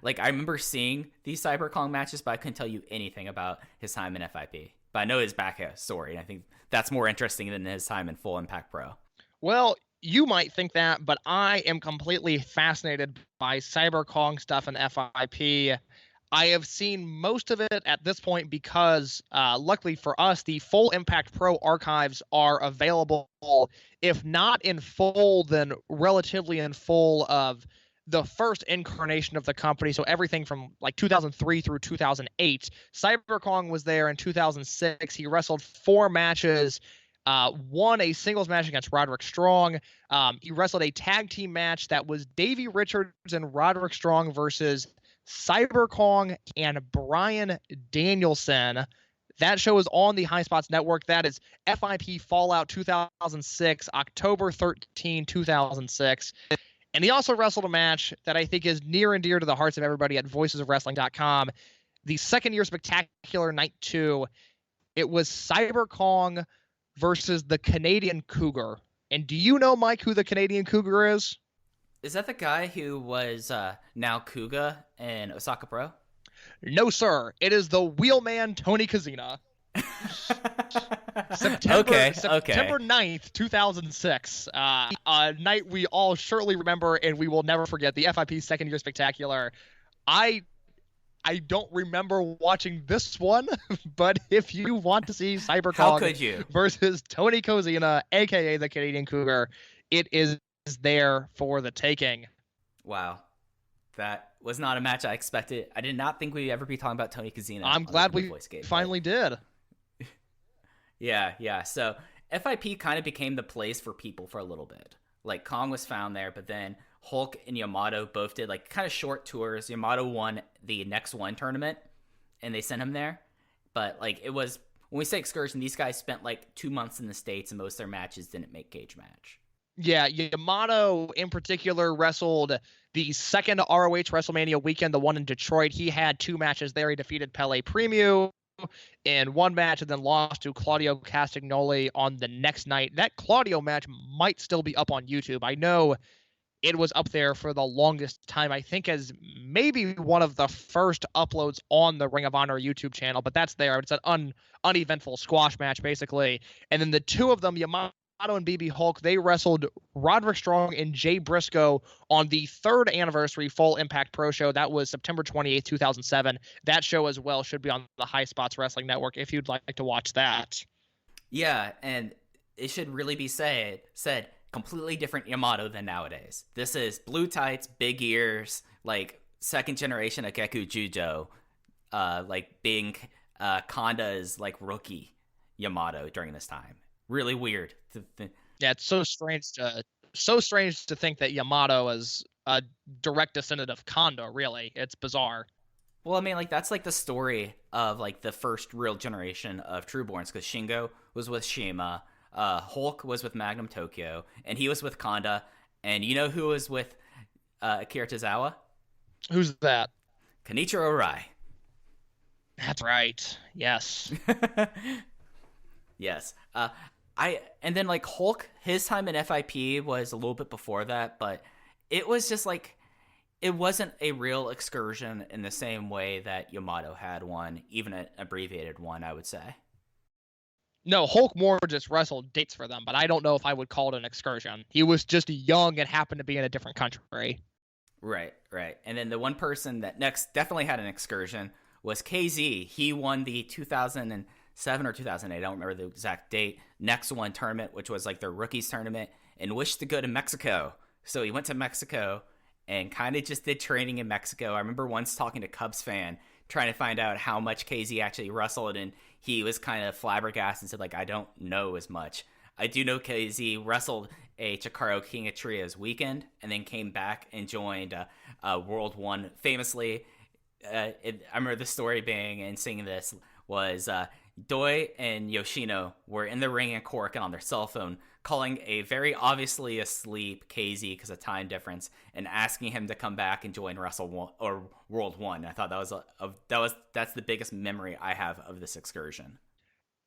remember seeing these Cyber Kong matches, but I couldn't tell you anything about his time in FIP. But I know his back story, and I think that's more interesting than his time in Full Impact Pro. Well, you might think that, but I am completely fascinated by Cyber Kong stuff in FIP. I have seen most of it at this point because, luckily for us, the Full Impact Pro archives are available, if not in full, then relatively in full of the first incarnation of the company. So everything from like 2003 through 2008. Cyber Kong was there in 2006. He wrestled 4 matches, won a singles match against Roderick Strong. He wrestled a tag team match that was Davey Richards and Roderick Strong versus Cyber Kong and Bryan Danielson. That show is on the High Spots Network. That is FIP Fallout 2006, October 13, 2006. And he also wrestled a match that I think is near and dear to the hearts of everybody at voicesofwrestling.com. The second year Spectacular Night 2. It was Cyber Kong versus the Canadian Cougar. And do you know, Mike, who the Canadian Cougar is? Is that the guy who was now Kuga in Osaka Pro? No, sir. It is the wheelman Tony Kozina. September 9th, 2006. A night we all surely remember and we will never forget, the FIP second year Spectacular. I don't remember watching this one, but if you want to see Cyber Kong versus Tony Kozina, aka the Canadian Cougar, it is there for the taking. Wow. That was not a match I expected. I did not think we'd ever be talking about Tony Kozina. I'm glad we finally did. Yeah. So FIP kind of became the place for people for a little bit. Like, Kong was found there, but then Hulk and Yamato both did like kind of short tours. Yamato won the Next One tournament, and they sent him there. But like, it was, when we say excursion, these guys spent like 2 months in the States, and most of their matches didn't make cage match. Yeah, Yamato in particular wrestled the second ROH WrestleMania weekend, the one in Detroit. He had 2 matches there. He defeated Pele Premio in one match and then lost to Claudio Castagnoli on the next night. That Claudio match might still be up on YouTube. I know it was up there for the longest time, I think as maybe one of the first uploads on the Ring of Honor YouTube channel, but that's there. It's an uneventful squash match, basically. And then the two of them, Yamato and BB Hulk, they wrestled Roderick Strong and Jay Briscoe on the 3rd anniversary Full Impact Pro show. That was September 28th, 2007. That show as well should be on the High Spots Wrestling Network if you'd like to watch that. Yeah, and it should really be said completely different Yamato than nowadays. This is blue tights, big ears, like second generation of Geku Jujo. like being Kanda's like rookie Yamato during this time. Really weird. Yeah, it's so strange to think that Yamato is a direct descendant of Kanda. Really, it's bizarre. Well, I mean, like that's like the story of like the first real generation of Trueborns, because Shingo was with Shima, Hulk was with Magnum Tokyo, and he was with Kanda. And you know who was with Akira Tozawa? Who's that? Kenichiro Arai. That's right. Yes. Yes. And then like Hulk, his time in FIP was a little bit before that, but it was just like it wasn't a real excursion in the same way that Yamato had one, even an abbreviated one, I would say. No, Hulk more just wrestled dates for them, but I don't know if I would call it an excursion. He was just young and happened to be in a different country. Right. And then the one person that next definitely had an excursion was KZ. He won the 2007 or 2008, I don't remember the exact date, Next One tournament, which was like their rookies tournament, and wished to go to Mexico. So he went to Mexico and kind of just did training in Mexico. I remember once talking to Cubs fan, trying to find out how much KZ actually wrestled, and he was kind of flabbergasted and said, like, I don't know as much. I do know KZ wrestled a Chikara King of Trios weekend and then came back and joined World 1 famously. I remember the story being, and seeing this, was Doi and Yoshino were in the ring in Cork and on their cell phone calling a very obviously asleep KZ because of time difference and asking him to come back and join World 1. I thought that's the biggest memory I have of this excursion.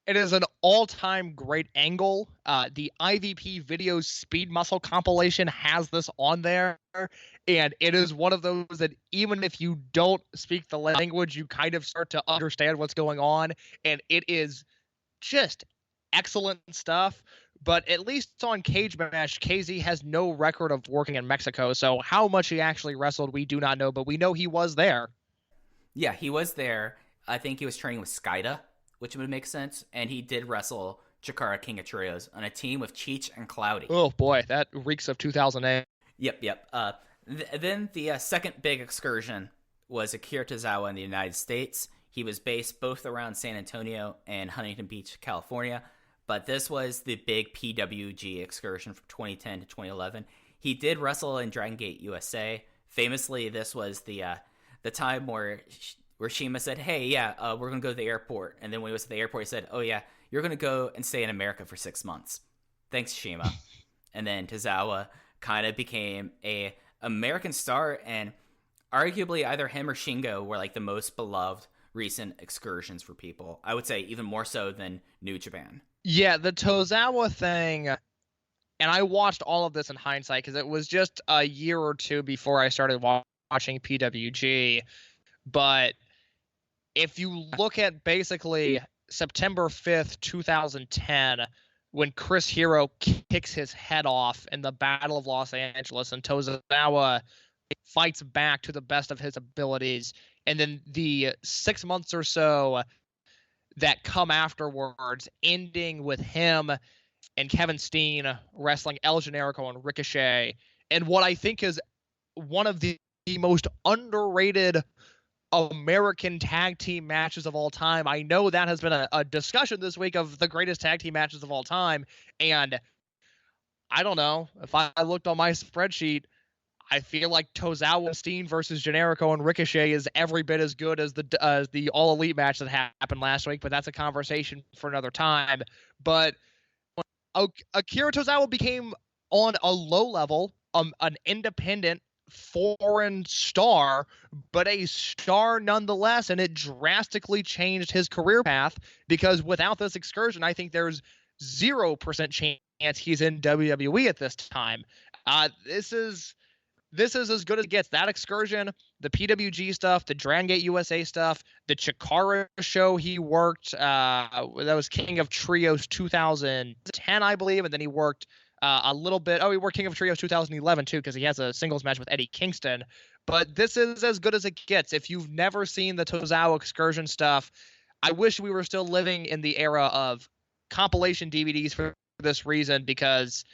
It is an all-time great angle. The IVP Videos Speed Muscle compilation has this on there, and it is one of those that even if you don't speak the language, you kind of start to understand what's going on, and it is just excellent stuff. But at least on Cage Match, KZ has no record of working in Mexico, so how much he actually wrestled, we do not know, but we know he was there. Yeah, he was there. I think he was training with Skida, which would make sense, and he did wrestle Chikara King of Trios on a team with Cheech and Cloudy. Oh boy, that reeks of 2008. Yep. Then the second big excursion was Akira Tozawa in the United States. He was based both around San Antonio and Huntington Beach, California, but this was the big PWG excursion from 2010 to 2011. He did wrestle in Dragon Gate USA. Famously, this was the time where Shima said, hey, yeah, we're going to go to the airport. And then when he was at the airport, he said, oh, yeah, you're going to go and stay in America for 6 months. Thanks, Shima. And then Tozawa kind of became a American star, and arguably either him or Shingo were like the most beloved recent excursions for people. I would say even more so than New Japan. Yeah, the Tozawa thing, and I watched all of this in hindsight because it was just a year or two before I started watching PWG. But if you look at basically September 5th, 2010, when Chris Hero kicks his head off in the Battle of Los Angeles and Tozawa fights back to the best of his abilities, and then the 6 months or so that come afterwards, ending with him and Kevin Steen wrestling El Generico and Ricochet, and what I think is one of the most underrated American tag team matches of all time. I know that has been a discussion this week of the greatest tag team matches of all time, and I don't know, if I looked on my spreadsheet, I feel like Tozawa Steen versus Generico and Ricochet is every bit as good as the All Elite match that happened last week, but that's a conversation for another time. But Akira Tozawa became, on a low level, an independent foreign star, but a star nonetheless, and it drastically changed his career path, because without this excursion, I think there's 0% chance he's in WWE at this time. This is as good as it gets. That excursion, the PWG stuff, the Dragon Gate USA stuff, the Chikara show he worked, that was King of Trios 2010, I believe, and then he worked a little bit. Oh, he worked King of Trios 2011 too, because he has a singles match with Eddie Kingston. But this is as good as it gets. If you've never seen the Tozawa excursion stuff, I wish we were still living in the era of compilation DVDs for this reason, because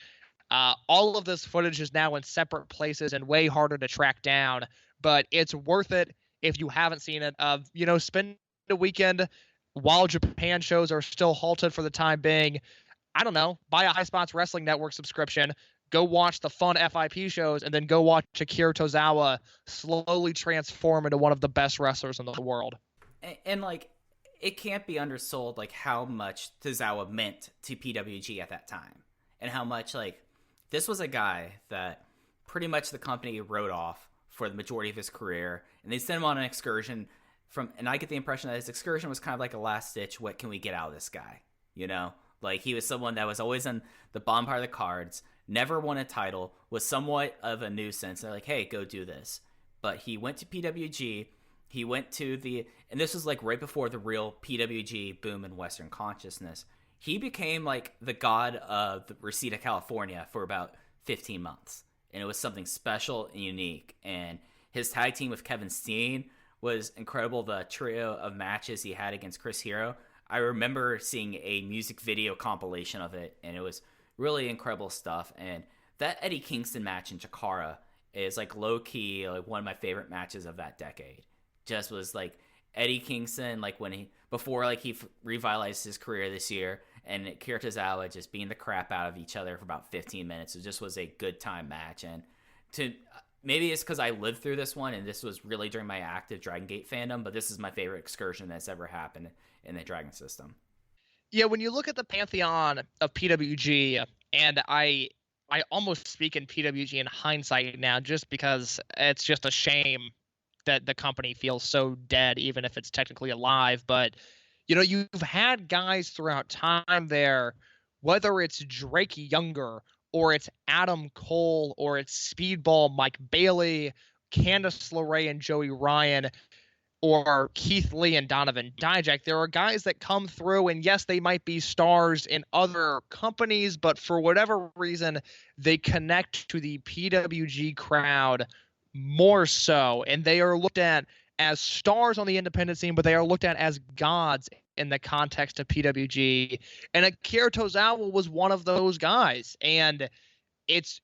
all of this footage is now in separate places and way harder to track down, but it's worth it if you haven't seen it, spend the weekend while Japan shows are still halted for the time being. I don't know, buy a High Spots Wrestling Network subscription, go watch the fun FIP shows, and then go watch Akira Tozawa slowly transform into one of the best wrestlers in the world. And like, it can't be undersold, like, how much Tozawa meant to PWG at that time. And how much, like, this was a guy that pretty much the company wrote off for the majority of his career. And they sent him on an excursion and I get the impression that his excursion was kind of like a last ditch, what can we get out of this guy? You know? Like, he was someone that was always on the bottom part of the cards, never won a title, was somewhat of a nuisance. They're like, hey, go do this. But he went to PWG. He went to and this was like right before the real PWG boom in Western consciousness. He became like the god of the Reseda, California for about 15 months. And it was something special and unique. And his tag team with Kevin Steen was incredible. The trio of matches he had against Chris Hero. I remember seeing a music video compilation of it, and it was really incredible stuff. And that Eddie Kingston match in Chikara is like low-key like one of my favorite matches of that decade. Just was like Eddie Kingston, like before he revitalized his career this year, and Akira Tozawa just beating the crap out of each other for about 15 minutes. It just was a good time match. And maybe it's because I lived through this one, and this was really during my active Dragon Gate fandom, but this is my favorite excursion that's ever happened in the Dragon system. Yeah, when you look at the pantheon of PWG, and I almost speak in PWG in hindsight now, just because it's just a shame that the company feels so dead, even if it's technically alive. But, you've had guys throughout time there, whether it's Drake Younger, or it's Adam Cole, or it's Speedball Mike Bailey, Candice LeRae and Joey Ryan, or Keith Lee and Donovan Dijak. There are guys that come through, and yes, they might be stars in other companies, but for whatever reason, they connect to the PWG crowd more so, and they are looked at as stars on the independent scene, but they are looked at as gods in the context of PWG. And Akira Tozawa was one of those guys, and it's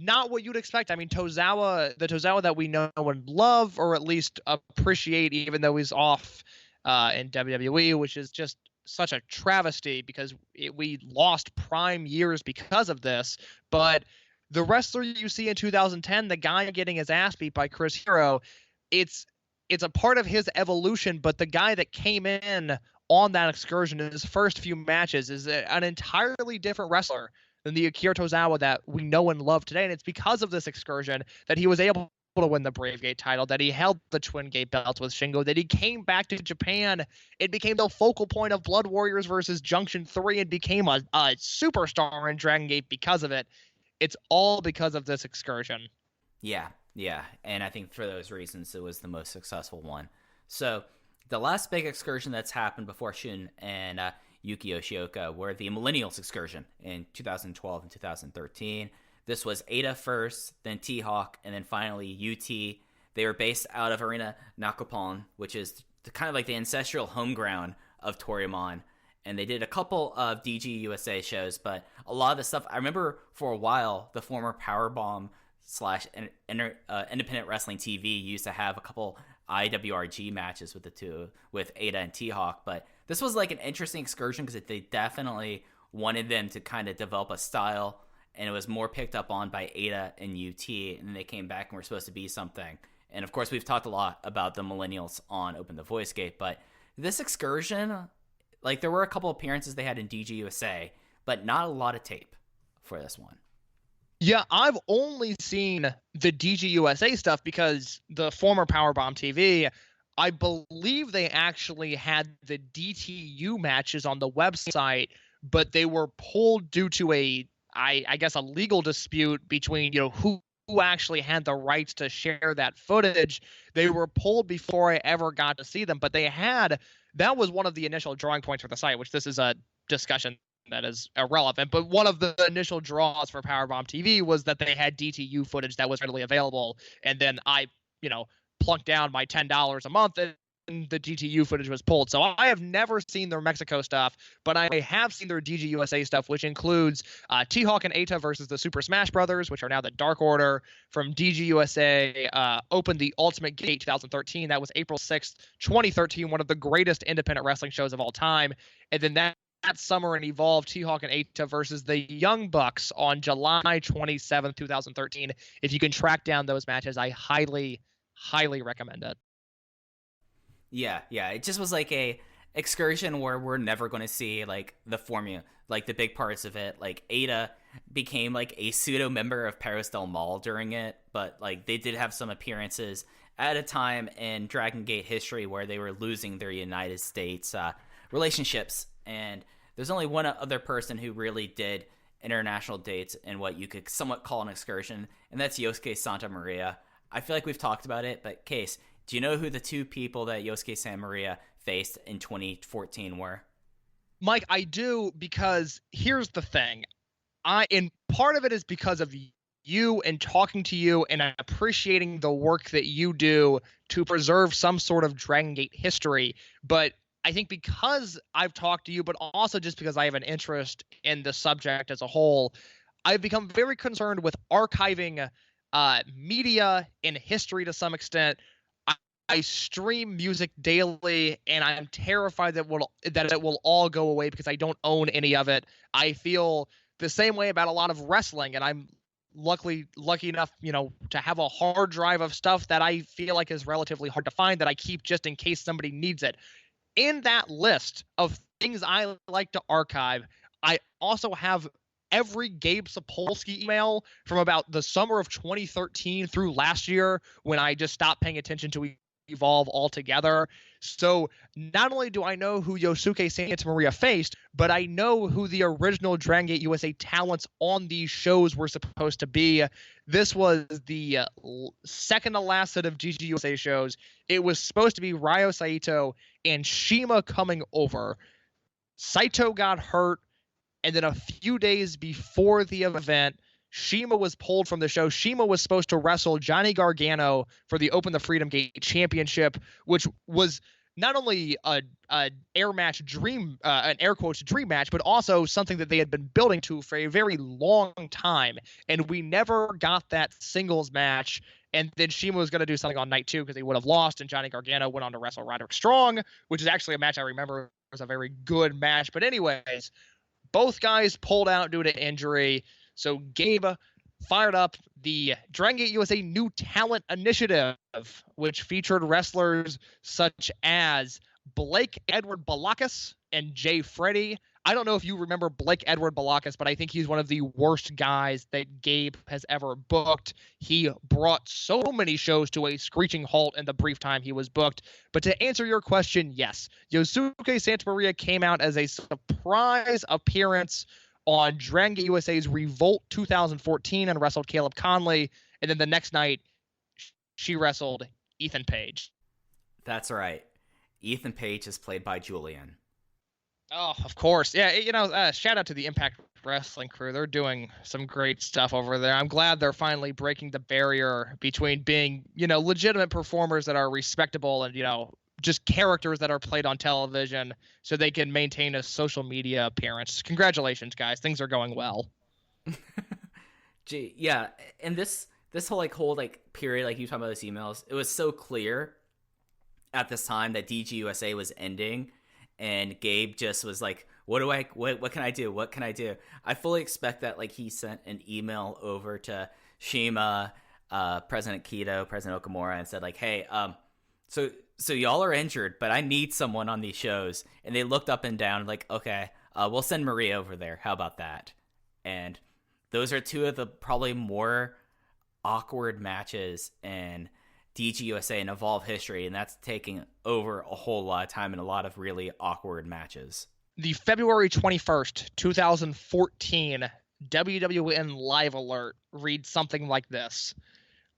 not what you'd expect. I mean, the Tozawa that we know and love, or at least appreciate, even though he's off in WWE, which is just such a travesty because we lost prime years because of this. But the wrestler you see in 2010, the guy getting his ass beat by Chris Hero, it's a part of his evolution, but the guy that came in on that excursion in his first few matches is an entirely different wrestler than the Akira Tozawa that we know and love today. And it's because of this excursion that he was able to win the Brave Gate title, that he held the Twin Gate belts with Shingo, that he came back to Japan. It became the focal point of Blood Warriors versus Junction 3 and became a superstar in Dragon Gate because of it. It's all because of this excursion. Yeah. And I think for those reasons, it was the most successful one. So the last big excursion that's happened before Shun and Yuki Yoshioka were the Millennials excursion in 2012 and 2013. This was Ada first, then T-Hawk, and then finally UT. They were based out of Arena Nakopon, which is kind of like the ancestral home ground of Toryumon. And they did a couple of DG USA shows, but a lot of the stuff, I remember for a while, the former Powerbomb / Independent Wrestling TV used to have a couple IWRG matches with Ada and T-Hawk, but this was like an interesting excursion because they definitely wanted them to kind of develop a style, and it was more picked up on by Ada and UT, and then they came back and were supposed to be something. And of course, we've talked a lot about the Millennials on Open the Voice Gate, but this excursion, like, there were a couple appearances they had in DG USA, but not a lot of tape for this one. Yeah, I've only seen the DG USA stuff because the former Powerbomb TV, I believe they actually had the DTU matches on the website, but they were pulled due to I guess a legal dispute between, who actually had the rights to share that footage. They were pulled before I ever got to see them, but that was one of the initial drawing points for the site, which this is a discussion that is irrelevant, but one of the initial draws for Powerbomb TV was that they had DTU footage that was readily available, and then I, plunked down my $10 a month, and the GTU footage was pulled. So I have never seen their Mexico stuff, but I have seen their DGUSA stuff, which includes T-Hawk and Eita versus the Super Smash Brothers, which are now the Dark Order from DGUSA. Opened the Ultimate Gate 2013. That was April 6th, 2013, one of the greatest independent wrestling shows of all time. And then that summer in Evolve, T-Hawk and Eita versus the Young Bucks on July 27th, 2013. If you can track down those matches, I highly recommend it. Yeah, it just was like a excursion where we're never going to see like the formula, like the big parts of it. Like Eita became like a pseudo member of Paris Del Mal during it, but like they did have some appearances at a time in Dragon Gate history where they were losing their United States relationships, and there's only one other person who really did international dates in what you could somewhat call an excursion, and that's Yosuke Santa Maria. I feel like we've talked about it, but Case, do you know who the two people that Yosuke Santa Maria faced in 2014 were? Mike, I do, because here's the thing. And part of it is because of you and talking to you and appreciating the work that you do to preserve some sort of Dragon Gate history. But I think because I've talked to you, but also just because I have an interest in the subject as a whole, I've become very concerned with archiving media and history to some extent. I stream music daily, and I'm terrified that it will all go away because I don't own any of it. I feel the same way about a lot of wrestling, and I'm lucky enough, to have a hard drive of stuff that I feel like is relatively hard to find that I keep just in case somebody needs it. In that list of things I like to archive, I also have every Gabe Sapolsky email from about the summer of 2013 through last year when I just stopped paying attention to Evolve altogether. So not only do I know who Yosuke Santa Maria faced, but I know who the original Dragon Gate USA talents on these shows were supposed to be. This was the second to last set of GGUSA shows. It was supposed to be Ryo Saito and Shima coming over. Saito got hurt, and then a few days before the event, Shima was pulled from the show. Shima was supposed to wrestle Johnny Gargano for the Open the Freedom Gate Championship, which was not only an air quotes dream match, but also something that they had been building to for a very long time. And we never got that singles match. And then Shima was going to do something on night 2 because he would have lost, and Johnny Gargano went on to wrestle Roderick Strong, which is actually a match I remember was a very good match. But anyways, both guys pulled out due to injury. So Gabe fired up the Dragon Gate USA New Talent Initiative, which featured wrestlers such as Blake Edward Balakis and Jay Freddy. I don't know if you remember Blake Edward Balakis, but I think he's one of the worst guys that Gabe has ever booked. He brought so many shows to a screeching halt in the brief time he was booked. But to answer your question, yes, Yosuke Santa Maria came out as a surprise appearance on Dragon Gate USA's Revolt 2014 and wrestled Caleb Conley. And then the next night, she wrestled Ethan Page. That's right. Ethan Page is played by Julian. Oh, of course. Yeah, shout out to the Impact Wrestling crew. They're doing some great stuff over there. I'm glad they're finally breaking the barrier between being, legitimate performers that are respectable and, just characters that are played on television so they can maintain a social media appearance. Congratulations, guys. Things are going well. Gee, yeah. And this whole period, like you talking about those emails, it was so clear at this time that DGUSA was ending, and Gabe just was like, what can I do? What can I do? I fully expect that he sent an email over to Shima, President Kido, President Okamura, and said hey, so y'all are injured, but I need someone on these shows. And they looked up and down okay, we'll send Maria over there. How about that? And those are two of the probably more awkward matches in DGUSA and Evolve history. And that's taking over a whole lot of time and a lot of really awkward matches. The February 21st, 2014 WWN Live Alert reads something like this.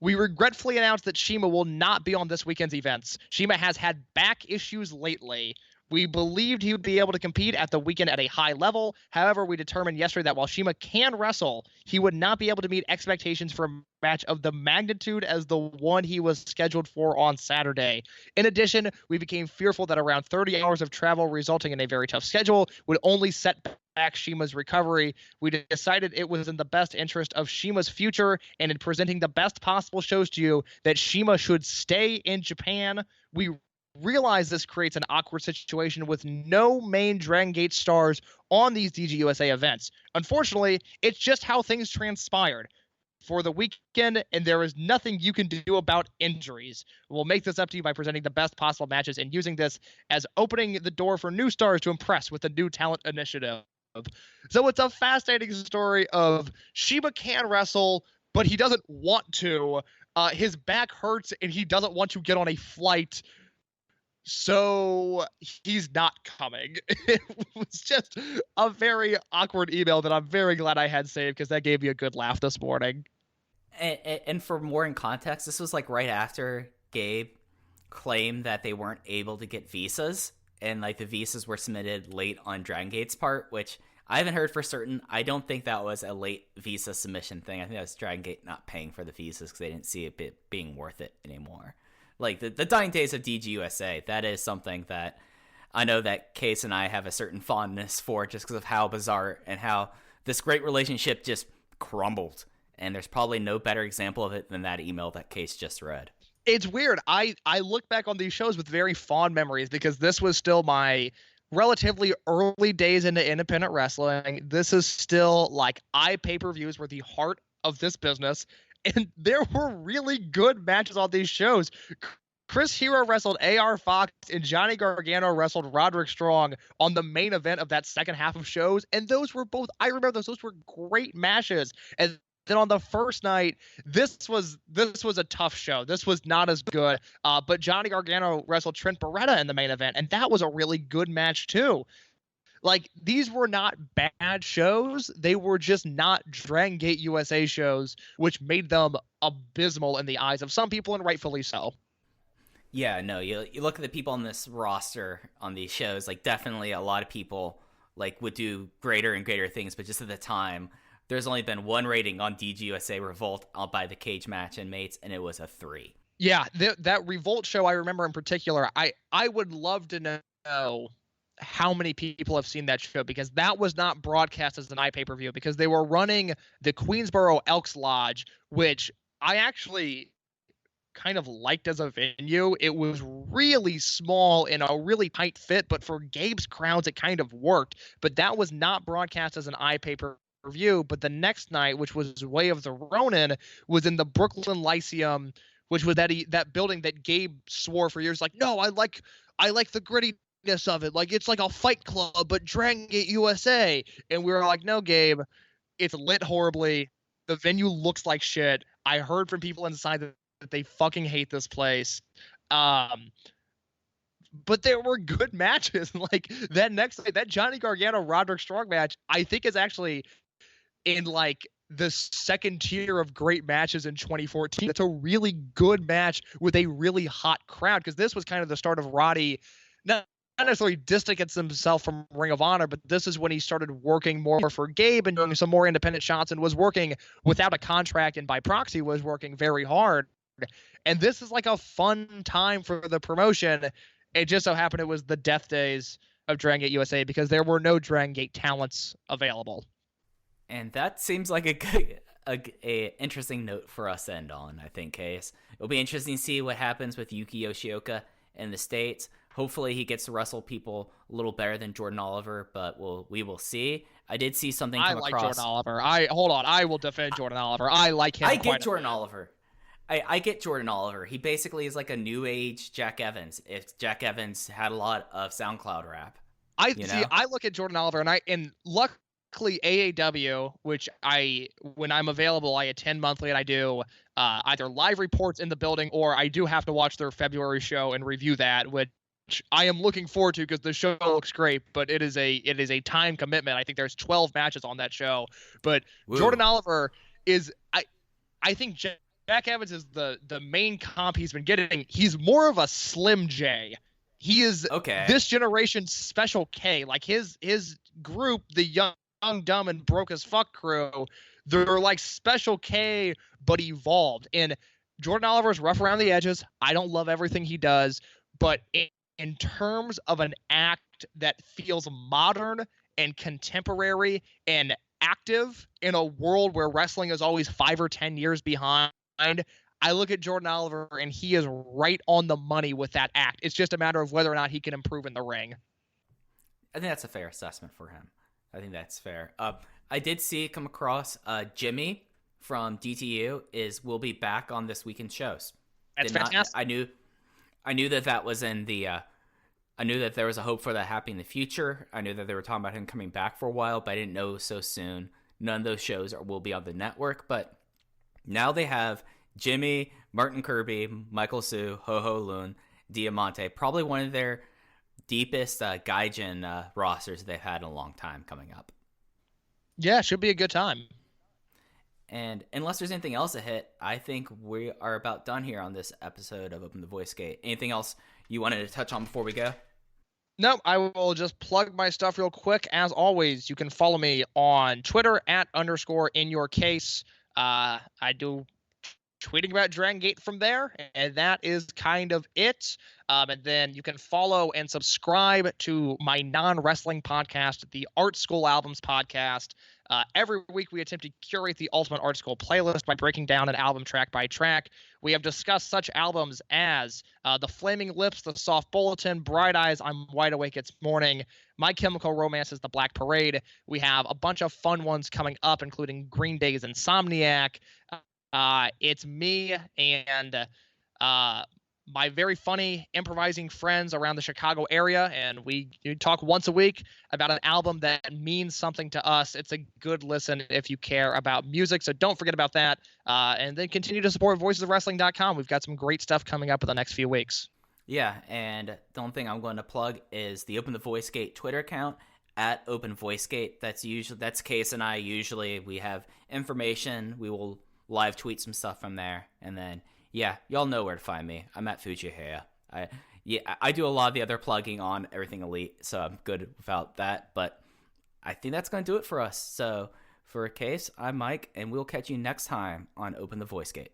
We regretfully announce that Shima will not be on this weekend's events. Shima has had back issues lately. We believed he would be able to compete at the weekend at a high level. However, we determined yesterday that while CIMA can wrestle, he would not be able to meet expectations for a match of the magnitude as the one he was scheduled for on Saturday. In addition, we became fearful that around 30 hours of travel resulting in a very tough schedule would only set back CIMA's recovery. We decided it was in the best interest of CIMA's future and in presenting the best possible shows to you that CIMA should stay in Japan. We realize this creates an awkward situation with no main Dragon Gate stars on these DGUSA events. Unfortunately, it's just how things transpired for the weekend, and there is nothing you can do about injuries. We'll make this up to you by presenting the best possible matches and using this as opening the door for new stars to impress with the new talent initiative. So it's a fascinating story of CIMA can wrestle, but he doesn't want to. His back hurts, and he doesn't want to get on a flight, so he's not coming. It was just a very awkward email that I'm very glad I had saved because that gave me a good laugh this morning. And for more in context, this was like right after Gabe claimed that they weren't able to get visas, and like the visas were submitted late on Dragon Gate's part, which I haven't heard for certain. I don't think that was a late visa submission thing. I think that was Dragon Gate not paying for the visas because they didn't see it being worth it anymore. Like the dying days of DGUSA, that is something that I know that Case and I have a certain fondness for just because of how bizarre and how this great relationship just crumbled. And there's probably no better example of it than that email that Case just read. It's weird. I look back on these shows with very fond memories because this was still my relatively early days into independent wrestling. This is still like pay-per-views were the heart of this business. And there were really good matches on these shows. Chris Hero wrestled AR Fox and Johnny Gargano wrestled Roderick Strong on the main event of that second half of shows. And those were both, I remember those were great matches. And then on the first night, this was a tough show. This was not as good. But Johnny Gargano wrestled Trent Beretta in the main event. And that was a really good match too. Like, these were not bad shows. They were just not Dragon Gate USA shows, which made them abysmal in the eyes of some people, and rightfully so. Yeah, no, you look at the people on this roster on these shows, like, definitely a lot of people, like, would do greater and greater things, but just at the time, there's only been one rating on DGUSA Revolt by the Cage Match and Mates, and it was a 3. Yeah, that Revolt show I remember in particular, I would love to know how many people have seen that show, because that was not broadcast as an iPay-per-view because they were running the Queensboro Elks Lodge, which I actually kind of liked as a venue. It was really small and a really tight fit, but for Gabe's crowds, it kind of worked. But that was not broadcast as an iPay-per-view. But the next night, which was Way of the Ronin, was in the Brooklyn Lyceum, which was that building that Gabe swore for years, like, no, I like the gritty of it, like it's like a Fight Club but Dragon Gate USA. And we were like, no, Gabe, it's lit horribly, the venue looks like shit. I heard from people inside that they fucking hate this place. But there were good matches. Like that next night, that Johnny Gargano Roderick Strong match, I think is actually in like the second tier of great matches in 2014. It's a really good match with a really hot crowd, because this was kind of the start of Roddy not necessarily distancing himself from Ring of Honor, but this is when he started working more for Gabe and doing some more independent shots and was working without a contract and by proxy was working very hard. And this is like a fun time for the promotion. It just so happened it was the death days of Dragon Gate USA because there were no Dragon Gate talents available. And that seems like a good, a interesting note for us to end on, I think, Case. It'll be interesting to see what happens with Yuki Yoshioka in the States. Hopefully he gets to wrestle people a little better than Jordan Oliver, but we will see. I did see something come across. I like Jordan Oliver. I will defend Jordan Oliver. I like him. I get Jordan Oliver. I get Jordan Oliver. He basically is like a new age Jack Evans. If Jack Evans had a lot of SoundCloud rap. I look at Jordan Oliver and luckily AAW, which when I'm available, I attend monthly, and I do either live reports in the building or I do have to watch their February show and review that, which I am looking forward to because the show looks great, but it is a time commitment. I think there's 12 matches on that show, but Woo. Jordan Oliver is I think Jack Evans is the main comp he's been getting. He's more of a Slim J. He is Okay. this generation's Special K. Like his group, the young, dumb, and broke as fuck crew, they're like Special K but evolved. And Jordan Oliver's rough around the edges. I don't love everything he does, but in terms of an act that feels modern and contemporary and active in a world where wrestling is always 5 or 10 years behind, I look at Jordan Oliver and he is right on the money with that act. It's just a matter of whether or not he can improve in the ring. I think that's a fair assessment for him. I think that's fair. I did come across Jimmy from DTU will be back on this weekend shows. That's fantastic. I knew that was in the. I knew that there was a hope for that happening in the future. I knew that they were talking about him coming back for a while, but I didn't know so soon. None of those shows will be on the network, but now they have Jimmy, Martin Kirby, Michael Sue, Ho Ho Lun, Diamante, probably one of their deepest Gaijin rosters they've had in a long time coming up. Yeah, should be a good time. And unless there's anything else to hit, I think we are about done here on this episode of Open the Voice Gate. Anything else you wanted to touch on before we go? No, I will just plug my stuff real quick. As always, you can follow me on Twitter @_InYourCase. I do tweeting about Dragon Gate from there, and that is kind of it. And then you can follow and subscribe to my non-wrestling podcast, the Art School Albums podcast. Every week we attempt to curate the Ultimate Art School playlist by breaking down an album track by track. We have discussed such albums as The Flaming Lips, The Soft Bulletin, Bright Eyes, I'm Wide Awake It's Morning, My Chemical Romance is The Black Parade. We have a bunch of fun ones coming up, including Green Day's Insomniac. It's me and my very funny improvising friends around the Chicago area, and we talk once a week about an album that means something to us. It's a good listen if you care about music, so don't forget about that. And then continue to support voicesofwrestling.com. We've got some great stuff coming up in the next few weeks. Yeah, and the only thing I'm going to plug is the Open the Voice Gate Twitter account @OpenVoiceGate. That's Case and I usually. We have information. We will live tweet some stuff from there, and then yeah, y'all know where to find me. I'm at Fujihaya. I do a lot of the other plugging on Everything Elite, so I'm good without that. But I think that's going to do it for us. So for Case, I'm Mike, and we'll catch you next time on Open the Voice Gate.